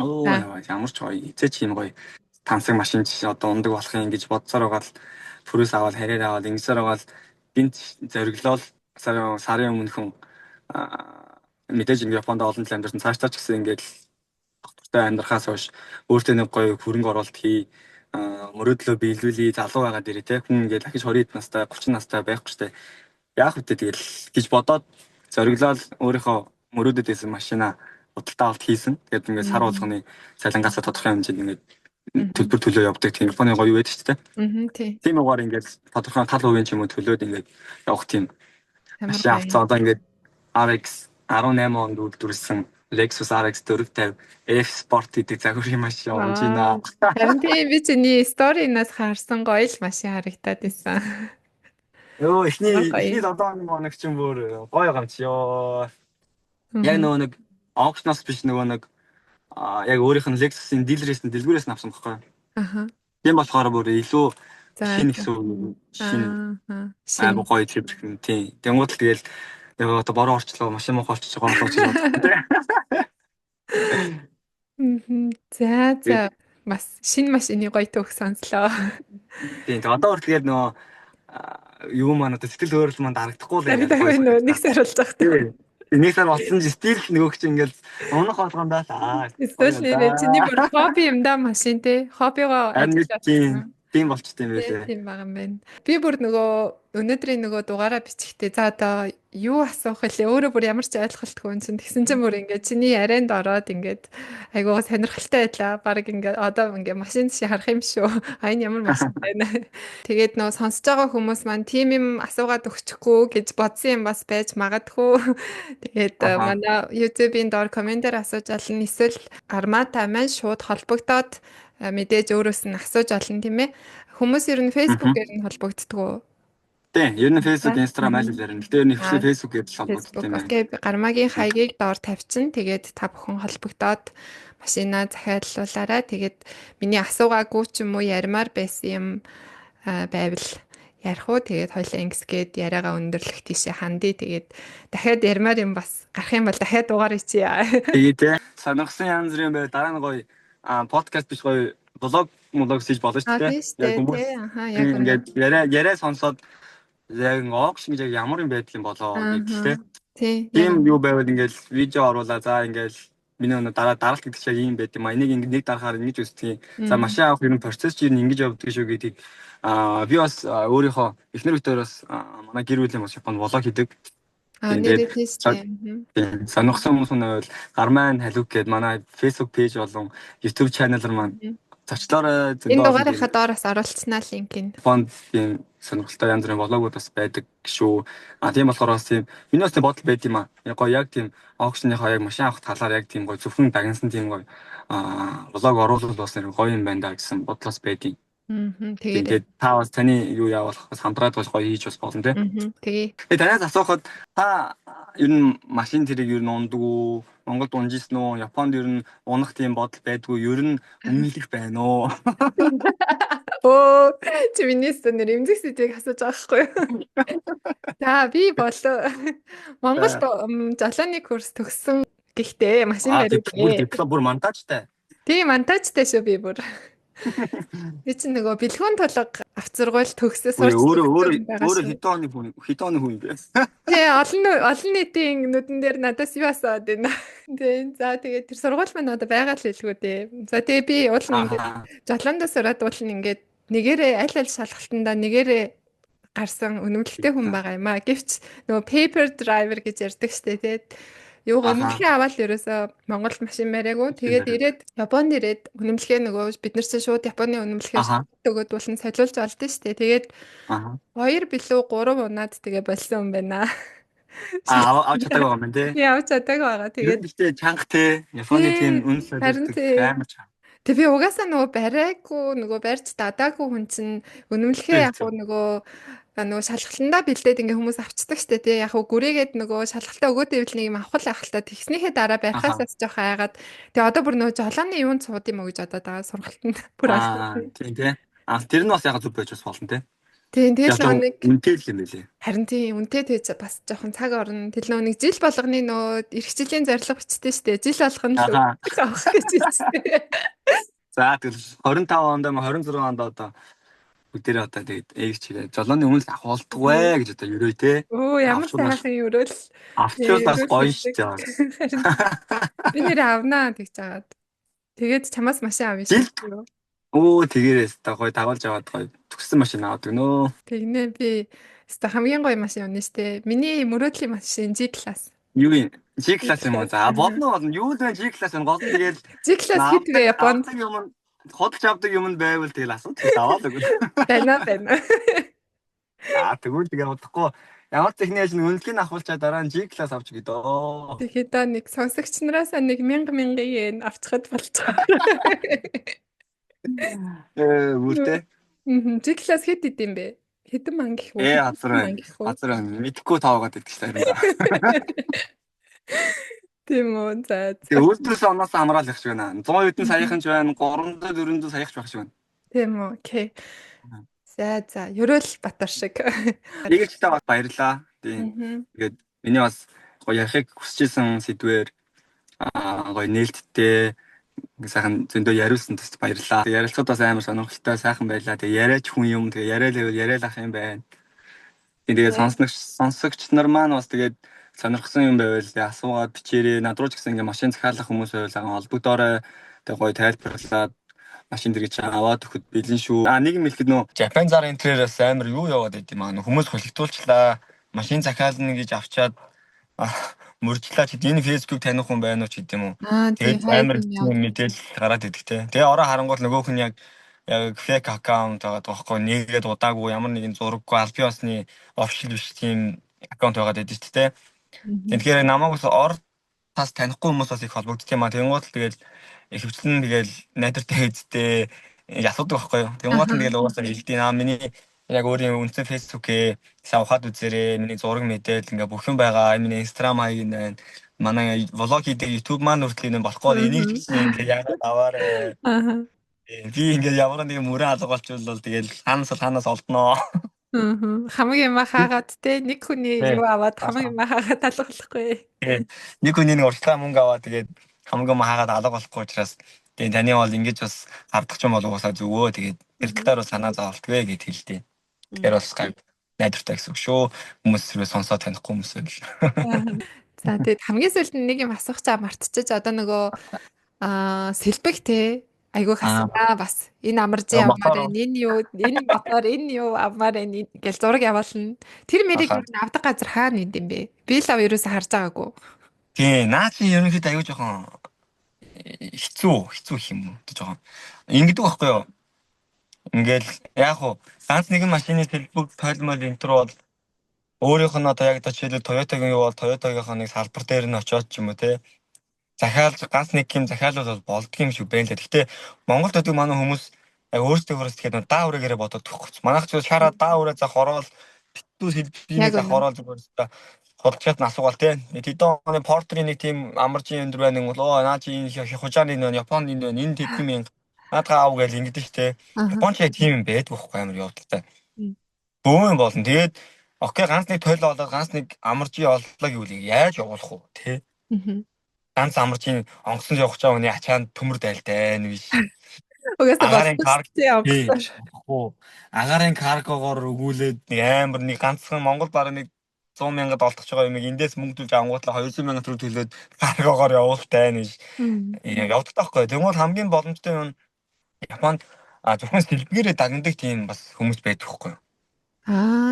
Ямар ч гоё. Эцээч юм гоё. Тансаг машин ч одоо ундаг болох юм гэж бодсоор байгаа л Prius аваад Harrier аваад ингэсээр байгаа л гинт зориглол сарын өмнөхөн мэдээж ингээ Японд олон жил амьдарсан цаашдаа ч гэсэн ингээд доктортой амьдрахаас хойш өөртөө нэг гоё хөрөнгө оруулалт хий мөрөөдлөө биелүүлээ залуу байгаа дээрээ те хүн ингээд дахиж 20 настай 30 настай байхгүй штэ яах вэ тэгэл гэж бодоод зориглол өөрийнхөө мөрөөдөд байсан машина худалдаа авалт хийсэн. Тэгээд ингээд сар болгоны цалингаасаа тодорхой хэмжээнд ингээд төлбөр төлөө явдаг тийм Японы гоё байдаг штэ. Тийм угаар ингээд тодорхой тал хувийн ч юм уу төлөөд ингээд явах тийм машин авцаа одоо ингээд RX 18 онд үйлдвэрлэсэн Lexus RX 450 F Sport гэдэг загварын машин унж байна. Харин тийм би чиний сторинаас харсан гоё л машин харагдаад байсан. Йоо эхний 7 хоног ч юм бүр гоё юм чи ёо. Яг нэг аукшноос биш нэг яг өөрийнх нь Lexus-ийн дэлгүүрээс нь авсан байхгүй. Тийм болохоор бүр илүү шинэ гэсэн шинэ гоё тийм. Тэнгууд л тэгэл одоо бороо орчлоо машин мох орчиж байгаа болооч юм. За бас шинэ машины гоё төгс сонслоо. Тийм одоо хүртэл нөгөө юу маань одоо сэтгэл хөдлөл маань дарагдахгүй л байна. Нэг сар болж байгаа тийм. Нэг сар болсон чи стил нөгөөг чи ингээл унах болгондаа л Эсвэл чиний бүр хобби юм да машин те. Хоббигоо ажиллаж. Тийм болчтой юм байлээ. Тийм байгаа юм байна. Би бүр нөгөө өнөөдрийн нөгөө дугаараа бичихтэй за одоо юу асуух вэ? Өөрөө бүр ямар ч ойлголтгүй юм чинь тэгсэн чинь бүр ингээд чиний ярианд ороод ингээд айгуу сонирхолтой байлаа. Бараг ингээд одоо ингээд машин шиг харах юм шүү. А энэ ямар машин байна. Тэгээд нөгөө сонсож байгаа хүмүүс маань тийм юм асуугаад өгчихгүй гэж бодсон юм бас байж магадгүй. Тэгээд Аха. манай YouTube-ийн доор комментээр асууж ална эсвэл Армата маань шууд холбогдоод мэдээж өөрөөс нь асууж олно тийм ээ. Хүмүүс ер нь Facebook-ээр нь холбогддог уу? Тийм, ер нь Facebook, Instagram аль аль. Гэтэ ер нь ихтэй Facebook-ээр л холбогддог Facebook. юм байна. Окей, гармаагийн хаягийг доор тавьчин. Тэгээд та бүхэн холбогдоод машинаа захиалуулаарай. Тэгээд миний асуугаагүй ч юм уу ярмаар байсан юм байвал ярих уу. Тэгээд хоёлаа ингэсгээд яриагаа өндөрлөх тийшээ хандъя. Тэгээд дахиад ярмаар юм бас гарах юм бол дахиад дугаар ичээ. Тэгээд сонирхсан янз бүрийн бай дараа нь гоё подкаст биш гоё блог хийж болно шүү дээ. Тийм шүү дээ. Аха, яг ингээд яриа сонсоод яг огш гэж ямар юм байдал юм болоо гэхлээ. Тийм юу байвал ингээд видео оруулаа. За ингээд миний өнөө дараалт гэдэг чинь ийм байт юм а. Энийг ингээд нэг дарахаар ингэж үздэг. За машин авах юм процесс чинь ингэж явдаг шүү гэдгийг би бас өөрийнхөө эхнэр битээр бас манай гэр бүлийн бас Японд влог хийдэг. Нэрэд тийм. Сонирхсан хүмүүс нь бол Гармайн Халук гэдэг манай Facebook пэйж болон YouTube channel-аар маань зочлоорой. Энэ дугаарынхаа доороос оруулцснаа линкийг. Фонд тийм сонирхолтой янз бүрийн влогууд бас байдаг шүү. Тийм болохоор бас тийм миний бас бодол байд юм а. Яг тийм аукшныхаа яг машин авах талаар яг тийм гоё зөвхөн дагнасан тийм гоё влог оруулах бас гоё юм байна да гэсэн бодлоос байдیں۔ Тэгээд та бас таны юу явуулах бас хамтраад бас гоё хийж бас болно тийм. Тэгээд танаас асуухад та ер нь машин тэрийг ер нь ундаг уу? Монголд унжсэн уу? Японд ер нь унах тийм бодол байдгүй ер нь өмнөлөх байна уу? Оо, чи минийс нэр эмзэг сэдвийг асууж байгаа хгүй юу? За, би болоо. Монголд жолооны курс төгссөн гэхдээ машин бариад диплом бүр монтажтай. Тийм, монтажтай шүү би бүр. Би чинь нөгөө бэлгүүн тулга авцаргуул төгсөө сурч өөрөө хитооны хүн бэ. Тий, олон нийтийн нүдэн дээр надаас юу асууад байна. Тий, за тэгээд тэр сургууль маань одоо байгаа л хэлгүй дээ. За тэгээд би уулын ингээд жолоондоо сураад уулын ингээд нэгээрээ аль шалгалтандаа нэгээрээ гарсан үнэмлэхтэй хүн байгаа юм аа. Гэвч нөгөө paper driver гэж ярьдаг штэ тий. Юу үнэмлэхээ аваад ерөөсөө Монголд машин бариагүй. Тэгээд ирээд Японд ирээд үнэмлэхээ нөгөө бид нар чинь шууд Японы үнэмлэхээ өгөөд болон солиулж олдсон шүү дээ. Тэгээд 2 билүү 3 унаад тэгээ болсон юм байна. Авч чадаагүй байгаа юм тий. Авч чадаагүй байгаа. Тэгээд гэхдээ чанга тий. Японы тийм үнэ солиулдаг амар чанга. Тэг би угаасаа нөгөө барайгүй нөгөө барьж дадаагүй хүн чинь үнэмлэхээ яг нөгөө шалгалтандаа бэлдээд ингээ хүмүүс авчдаг штэ тий яг гүрээгээд нөгөө шалгалтаа өгөөд ивэл нэг юм авах л та тэгснийхээ дараа байхаас жоох айгаад тэгээ одоо бүр нөгөө жолооны юунд сууд юм уу гэж бодоод байгаа сургалтанд бүр тийм тий тэр нь бас яг зүг байж бас болно тий тийм тэгэл нэг үнэтэй л юм байлээ харин тийм үнэтэй тэгж бас жоохон цаг орно тэл нэг жил болгоны нөгөө эрх жилийн зорилго бичтэй штэ жил болгоно л авах гэж байна. За тэгэл 25 онд 26 онд одоо бүгдээрээ одоо тэгээд ээж чирээ жолооны өмнө л авах болдгоо гэж одоо ерөө те. Оо ямар сайхан ерөөл. Авчруулаас гоё шүү дээ. Би нэр авнаа гэж жагаад. Тэгээд чамаас машин авъя шүү. Оо тэгээрээс та гоё дагуулж аваад гоё төгссөн машин авдаг нөө. Тэгнэ би өстө хамгийн гоё машин унаа штэ. Миний мөрөөдлийн машин G class. Юу юм? G class юм уу? За болно. Юу л вэ G class нь гол тэгээд G class хийдвэ Японд. Хотч авдаг юм байвал тэгэл асуудал аваад өгнө. Байна. Тэгвэл тэгээ удахгүй ямар техникч нь үнэлгээг авахулчаа дараа нь G class авч гэдөө. Тэгэхээр нэг сонсогч нараас нэг 1000 yen авчихад болчихоо. Бүртээ. G class хэд идэм бэ? Хэдэн ман гэх үү? Хазар мэдхгүй таагаад идэх шээ. Тийм үү. За. Тэгээ үйлдвэрлэлийн оноос хамгаалах шиг байна. 100 хэдэн саяхан ч байна, 300 400 саяхан ч байх шиг байна. Тийм үү. Окей. За. Ерөөл Батар шиг. Эгчтэй бас баярлаа. Тийм. Тэгээд миний бас гоё ярихыг хүсэжсэн сэдвээр гоё нээлттэй сайхан зөндөө яриулсан тест баярлаа. Ярилцлагад бас амар сонирхолтой сайхан байлаа. Тэгээ яриач хүн юм. Тэгээ яриал ах юм байна. Тэгээд сонсогч нар маань бас тэгээд сонирхсан юм байвал асуугаад бичээрэй. Над руу ч гэсэн ингээ машин захиалах хүмүүс байвал холбогдоорой. Тэгээ гоё тайлбарлаад машин дэрэг чи аваад өгөхөд бэлэн шүү. Нэг юм хэлэхэд нөө Japan Zara интерьераас амар юу яваад байд юм аа. Хүмүүс хөлөгтүүлчлээ. Машин захиална гэж авчаад мөржлөө чи энэ фэйсбүүк таних хүн байна уу ч гэдэм үү. тий Тэгээд хайр амар юм яа. мэдээлэл гараад идэх те. Тэгээ ороо харангуул нөгөөх нь яг фейк аккаунт байгаа байхгүй нэгээд удаагүй ямар нэгэн зураггүй аль бие усны official биш тийм аккаунт байгаа гэдэг чинь те. Тэгэхээр намайг бас тас танихгүй хүмүүс бас их холбогдсон юм а. Тэнгуут л тэгэл ихэвчлэн тэгэл найдвартай хэзтэй асуудаг байхгүй юу. Тэнгуут нь тэгэл угаасаа хэлдэг миний яг өөрийн үндсэн фэйсбүүкээ сайн ухаад үзээрэй. Миний зураг мэдээлэл ингээ бүх юм байгаа. Миний инстаграм хаяг байна. Манай влог хийдэг YouTube маань хүртэл энэ болохгүй энийг ч гэсэн ингээ яагаад аваарэ. Би ингээ ямар нэгэн мөрөн алга болчихвол тэгэл хаанаас олдноо. Хамаг юм хаагаад те нэг хүний юу аваад хамаг юм хаагаад алгалахгүй. Нэг хүний нэг уртаа мөнгө аваад тэгээд хамаг юм хаагаад алга болохгүй учраас тэгээд таны бол ингэж бас хардах юм бол угаасаа зүгөө тэгээд эргэлтээр бол санаа зовлтгүй гэд хэлдэг. Тэгэхээр бас гайг найдвартай гэсэн үг шүү. Хүмүүс зэрэг сонсоод танихгүй хүмүүс байл. За тэгээд хамгийн сүүлд нэг юм асуух чаа мартчихаж одоо нөгөө сэлбэг те айгуу хасаа бас энэ амаржи авмаар энэ юу энэ мотор энэ юу авмаар гэл зураг явуулна. Тэр мэрийг авдаг газар хаана юм бэ? Би л ерөөсө харж байгаагүй. Тий, наа чи ерөнхийдөө аягүй жоохон хэцүү юм уу? Жоохон ингэдэг байхгүй юу? Ингээл яг хуу ганц нэгэн машины сэлбэг тойлмол энтер бол өөрийнх нь одоо яг жишээлбэл Toyota-гийн юу бол Toyota-гийнхаа нэг салбар дээр нь очиод ч юм уу те захиалж ганц нэг юм захиалвал болдго юм шиг байна л. Гэхдээ Монголд байдаг манай хүмүүс яг өөрсдөө тэгэхээр даа үрэгээрээ бодоод төгөх. Манайх ч шараа даа үрээ зах ороод битүү сэлбэний зах ороод зүгээр худалчаад насуугаал те. Тэдэн оны портрийн нэг тийм амаржийн өндөр байна гол наа чи энэ хужааны энэ Японы энэ тэдний мянга наадгаа ав гэж ингэдэж штэ. Японч яг тийм юм байдаг байхгүй амар явдалтай. Бөөн болно. Тэгээд окей ганц нэг тойлоо болоод ганц нэг амаржи оллоо гэвэл яаж явуулах вэ те? Ганц амаржийн онгоцонд явах чаа хүний ачаанд төмөр дайлтай биш. Агарын каргогоор өгүүлээд нэг амар нэг ганцхан Монгол бараг нэг 100 мянгад олдох байгаа юм эндээс мөнгө төлж ангуутлаа 200 мянган төгрөг төлөөд каргогоор явуултай биш. Явдаг таахгүй. Тэгмэл хамгийн боломжтой юм Японд зөвхөн сэлбгээрээ дагнадаг тийм бас хүмүүс байдаг байхгүй юу?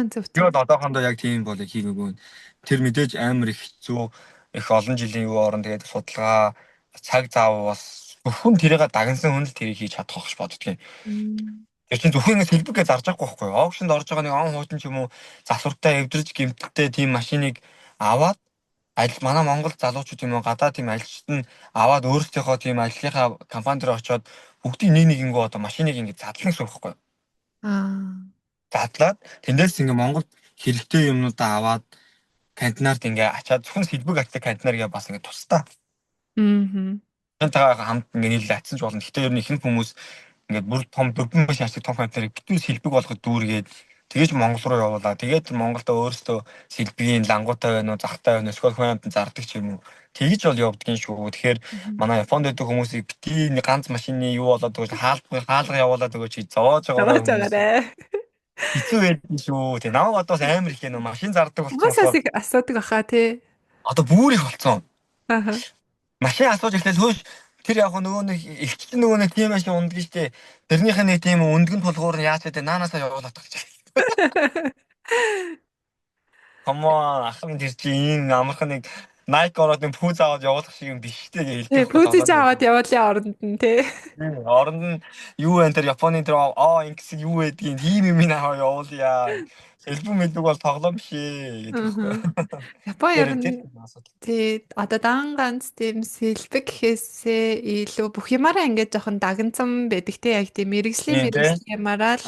Зөв. Тэгээд одоохондоо яг тийм бол хийгээгүй. Тэр мэдээж амар их хэцүү их олон жилийн юу орон тэгээд судалгаа цаг зав бас зөвхөн тэрийг дагнсан хүн л тэрийг хийж чадах гэж боддгийн. Тэр чинь зөвхөн ингэ сэлбэгээ зарж байхгүй байхгүй юу? Аукшнд орж байгаа нэг он хуучин ч юм уу засвартай эвдэрж гэмтэлтэй тийм машиныг аваад манай Монгол залуучууд юм уу гадаа тийм ажилчид нь аваад өөрсдийнхөө тийм ажлынхаа компани дээр очиод бүгдийг нэгэнгөө одоо машиныг ингэ задлан суухгүй. Задлаад тэндээс ингэ Монгол хэрэгтэй юмнуудаа аваад кантинарт ингээ ачаад зөвхөн сэлбэг атдаг кантинаргээ бас ингээ тусдаа. Тантайгаа хамт ингээ нийлээ атсан ч болно. Гэхдээ ер нь ихэнх хүмүүс ингээ бүр том дөрвөн машин ашиг том кантинарыг битүү сэлбэг болгоход дүүргээд тэгэж Монгол руу явуулаа. Тэгээд Монголдо өөрөөсөө сэлбэгийн лангуутай байна уу, захтай байна уу, эсвэл хүн амтан зардаг ч юм уу. Тэгэж бол явдгийн шүү. Тэгэхээр манай Японд байдаг хүмүүсийг бити нэг ганц машины юу болоод өгч хаалга явуулаад өгч зовоож байгаа. Хэцүү байдаг шүү. Тэг намайг одоо амар их нөө машин зардаг болсон. Хүмүүсээс асуудаг баха тий. Одоо бүр их болсон. Машин асууж ихлээр хөөш тэр яг нөгөө нэг ихчлэн нөгөө нэг тийм машин унддаг штэ. Тэрнийхээ нэг тийм өндгөн тулгуур нь яач вэ? Наанаасаа явуулаад тагч. Хамаа ахын тэр чинь энэ амархан нэг Nike ороод нэг пүүз аваад явуулах шиг юм биш дээ гэж хэлдэг. Пүүзийг аваад явуулын оронд нь тий. Оронд нь юу вэ тэр Японы тэр ингэсэн юу байдгийг тийм юм аваа явуулъя. Сэлбэг мэддэг бол тоглоом биш ээ гэдэг. Япон ер нь тий одоо дан ганц тийм сэлбэг гэхээсээ илүү бүх юмараа ингээд жоохон дагнцсан байдаг тий яг тийм мэрэгжлийн юмараа л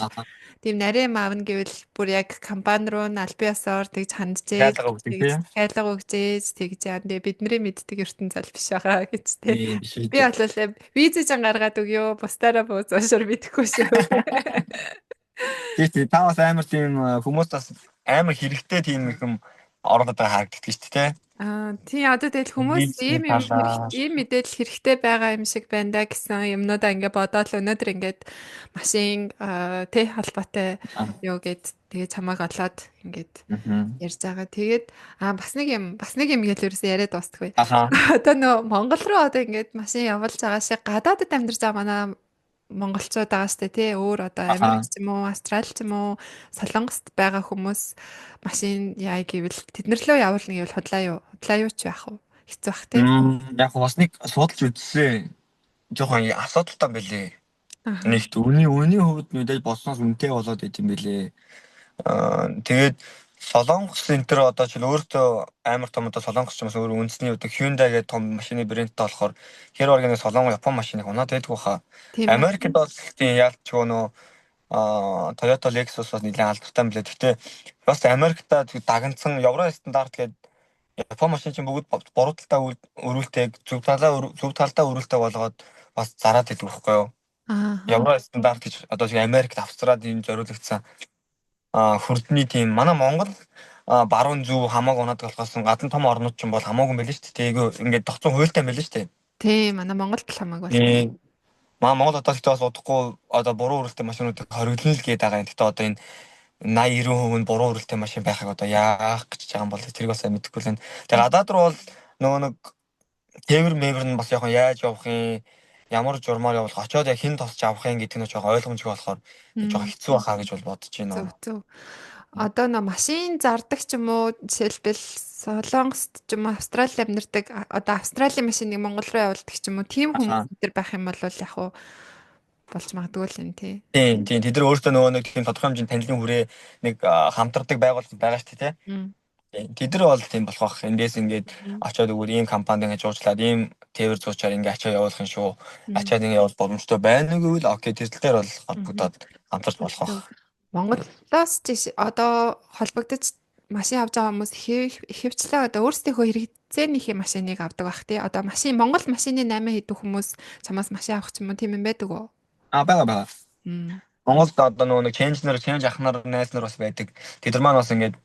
тийм нарийн маавна гэвэл бүр яг компани руу албиасаар тэгж ханджээ. Хайлга өгчээж тэгж яа. Бидний мэддэг ертөнц зал биш байгаа гэж тий. Би бодлоо визэж гаргаад өгөө. Бусдаараа бууз уушаар бидэхгүй шүү. Тий та бас амар тийм хүмүүс бас амар хэрэгтэй тийм юм ороод байгаа харагддаг шүү дээ. Тий одоо тэгэл хүмүүс ийм мэдээлэл хэрэгтэй байгаа юм шиг байна да гэсэн юмнуудаа ингээ бодоод л өнөөдөр ингээд машин тий холбоотой юу гэд тэгээ чамааг олоод ингээд ярьж байгаа. Тэгээд бас нэг юм гээл ерөөсөө яриад дуустдаг бай. Одоо нөө Монгол руу одоо ингээд машин явуулж байгаа шиг гадаадд амьдарч байгаа манай монголчууд байгаа штэ тий өөр одоо Аха. Америк ч юм уу Австрали ч юм уу Солонгост байгаа хүмүүс машин яа гэвэл тэднэр лөө явуулна гэвэл худлаа юу ч яах вэ хэцүү бах тий. Яг бас нэг судалж үзсэн. Жохон асуудалтай байлээ. Аха. Нэгт үний хувьд мэдээж болсноос үнэтэй болоод идэм билээ. Тэгээд Солонгос энэ төр одоо ч өөртөө амар том одоо Солонгос ч юм уу өөр үндэсний одоо Hyundai гэдэг том машины брэндтэй болохоор хэр оргийн Солонгос Япон машиныг унаад байдгүй хаа. Тийм үү. Америкт бол тийм яалтчгүй нөө Toyota Lexus бас нэлээд алдартай юм билээ. Гэхдээ бас Америкта дагнцсан евро стандарт гэдэг Япон машин чинь бүгд буруу талдаа өрүүлтэйг зөв талдаа өрүүлтэй болгоод бас зараад идэв байхгүй юу? Аа. Евро стандарт гэж одоо шиг Америкт Австралид энэ зориулагдсан хүрдний тийм манай Монгол баруун зөв хамаагүй унаад болохоос гадна том орнууд ч юм бол хамаагүй мэлэн шүү дээ. Тэйгөө ингээд тогтсон хуйлтай мэлэн шүү дээ. Тийм манай Монголд л хамаагүй байна. Тийм. Монгол одоо ихтэй бас удахгүй одоо буруу өрөлттэй машинуудыг хориглоно л гээд байгаа юм. Гэхдээ одоо энэ 80-90% нь буруу өрөлттэй машин байхыг одоо яах гэж байгаа юм бол тэрийг бас мэдэхгүй л байна. Тэгээ гадаад руу бол нөгөө нэг тээвэр мэвэр нь бас яг яаж явах юм, ямар журмаар явах, очиод яг хэн тосч авах юм гэдэг нь жоохон ойлгомжгүй болохоор жоохон хэцүү байхаа гэж бол бодож байна. Зөв. Одоо нөө машин зардаг ч юм уу жишээлбэл Солонгост ч юм уу Австрали амьдардаг одоо Австралийн машиныг Монгол руу явуулдаг ч юм уу тийм хүмүүс өдр байх юм бол яг уу болж магадгүй л юм тий. Тийм. Тэд нар өөртөө нөгөө нэг тийм тодорхой хэмжээний танилын хүрээ нэг хамтардаг байгууллага байгаа шүү дээ тий. Тэд нар бол тийм болох бах. Эндээс ингээд очиод өгвөл ийм компанид ингээд жуулчлаад ийм тээвэр зуучаар ингээд ачаа явуулах юм шүү. Ачаад ингээд явуул боломжтой байна гэвэл окей тэр тал дээр бол холбогдоод хамтарч болох бах. Монголоос ч одоо холбогдож машин авч байгаа хүмүүс ихэвчлэн одоо өөрсдийнхөө хэрэгцээнийхээ машиныг авдаг бах тий. Одоо Монгол машины 8 хийдэг хүмүүс чамаас машин авах ч юм уу тийм юм байдаг уу? Бага. Монголд одоо нөгөө change ах нар найз нар бас байдаг. Тэд нар маань бас ингээд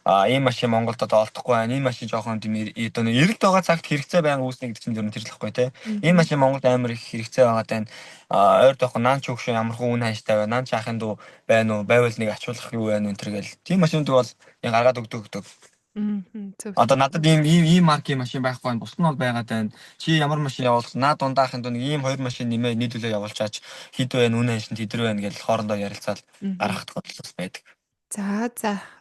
ийм машин Монголд одоо олдохгүй байна. Энэ машин жоохон тийм одоо эрэлт байгаа цагт хэрэгцээ байнга үүснэ гэдэг чинь зөвхөн тэр л байхгүй те. Энэ машин Монголд амар их хэрэгцээ байгаа тань ойр тохоо наан ч өгшөө ямархуу үн ханштай байна. Наан ч ахын дүү байна уу? Байвал нэг ачуулах юу байна энэ төр гэл. Тийм машинууд бол яг гаргаад өгдөг. Одоо надад ийм маркийн машин байхгүй байна. Бус нь бол байгаад байна. Чи ямар машин явуулах? Наа дундаахын дуу нэг ийм хоёр машин нэмээ нийлүүлээ явуулчаач. Хэд байна? Үнэ ханшин тэдэр байна гэж хоорондоо ярилцаад гаргах тохиолдол байдаг. За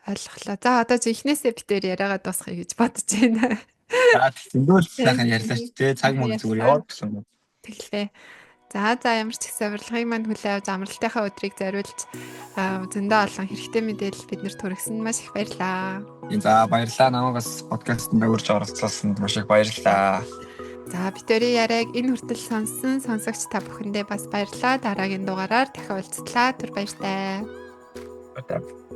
ойлголоо. За одоо ихнээсээ битээр яриагаа дуусгая гэж бодож байна. За тэгвэл сайхан ярьлаач тий. Цаг мөн зүгээр яваад гэсэн юм. Тэглээ. За ямар ч ихсэн урилгыг манд хүлээн авч амралтынхаа өдрийг зориулж зөндөө олон хэрэгтэй мэдээлэл биднэрт хүргэсэн маш их баярлалаа. За баярлалаа. Намайгаас подкастт урьж оролцуулсанд маш их баярлалаа. За битүүрийн яриаг энэ хүртэл сонссон сонсогч та бүхэндээ бас баярлалаа. Дараагийн дугаараар дахин уулзлаа. Түр баяртай. Баярлалаа.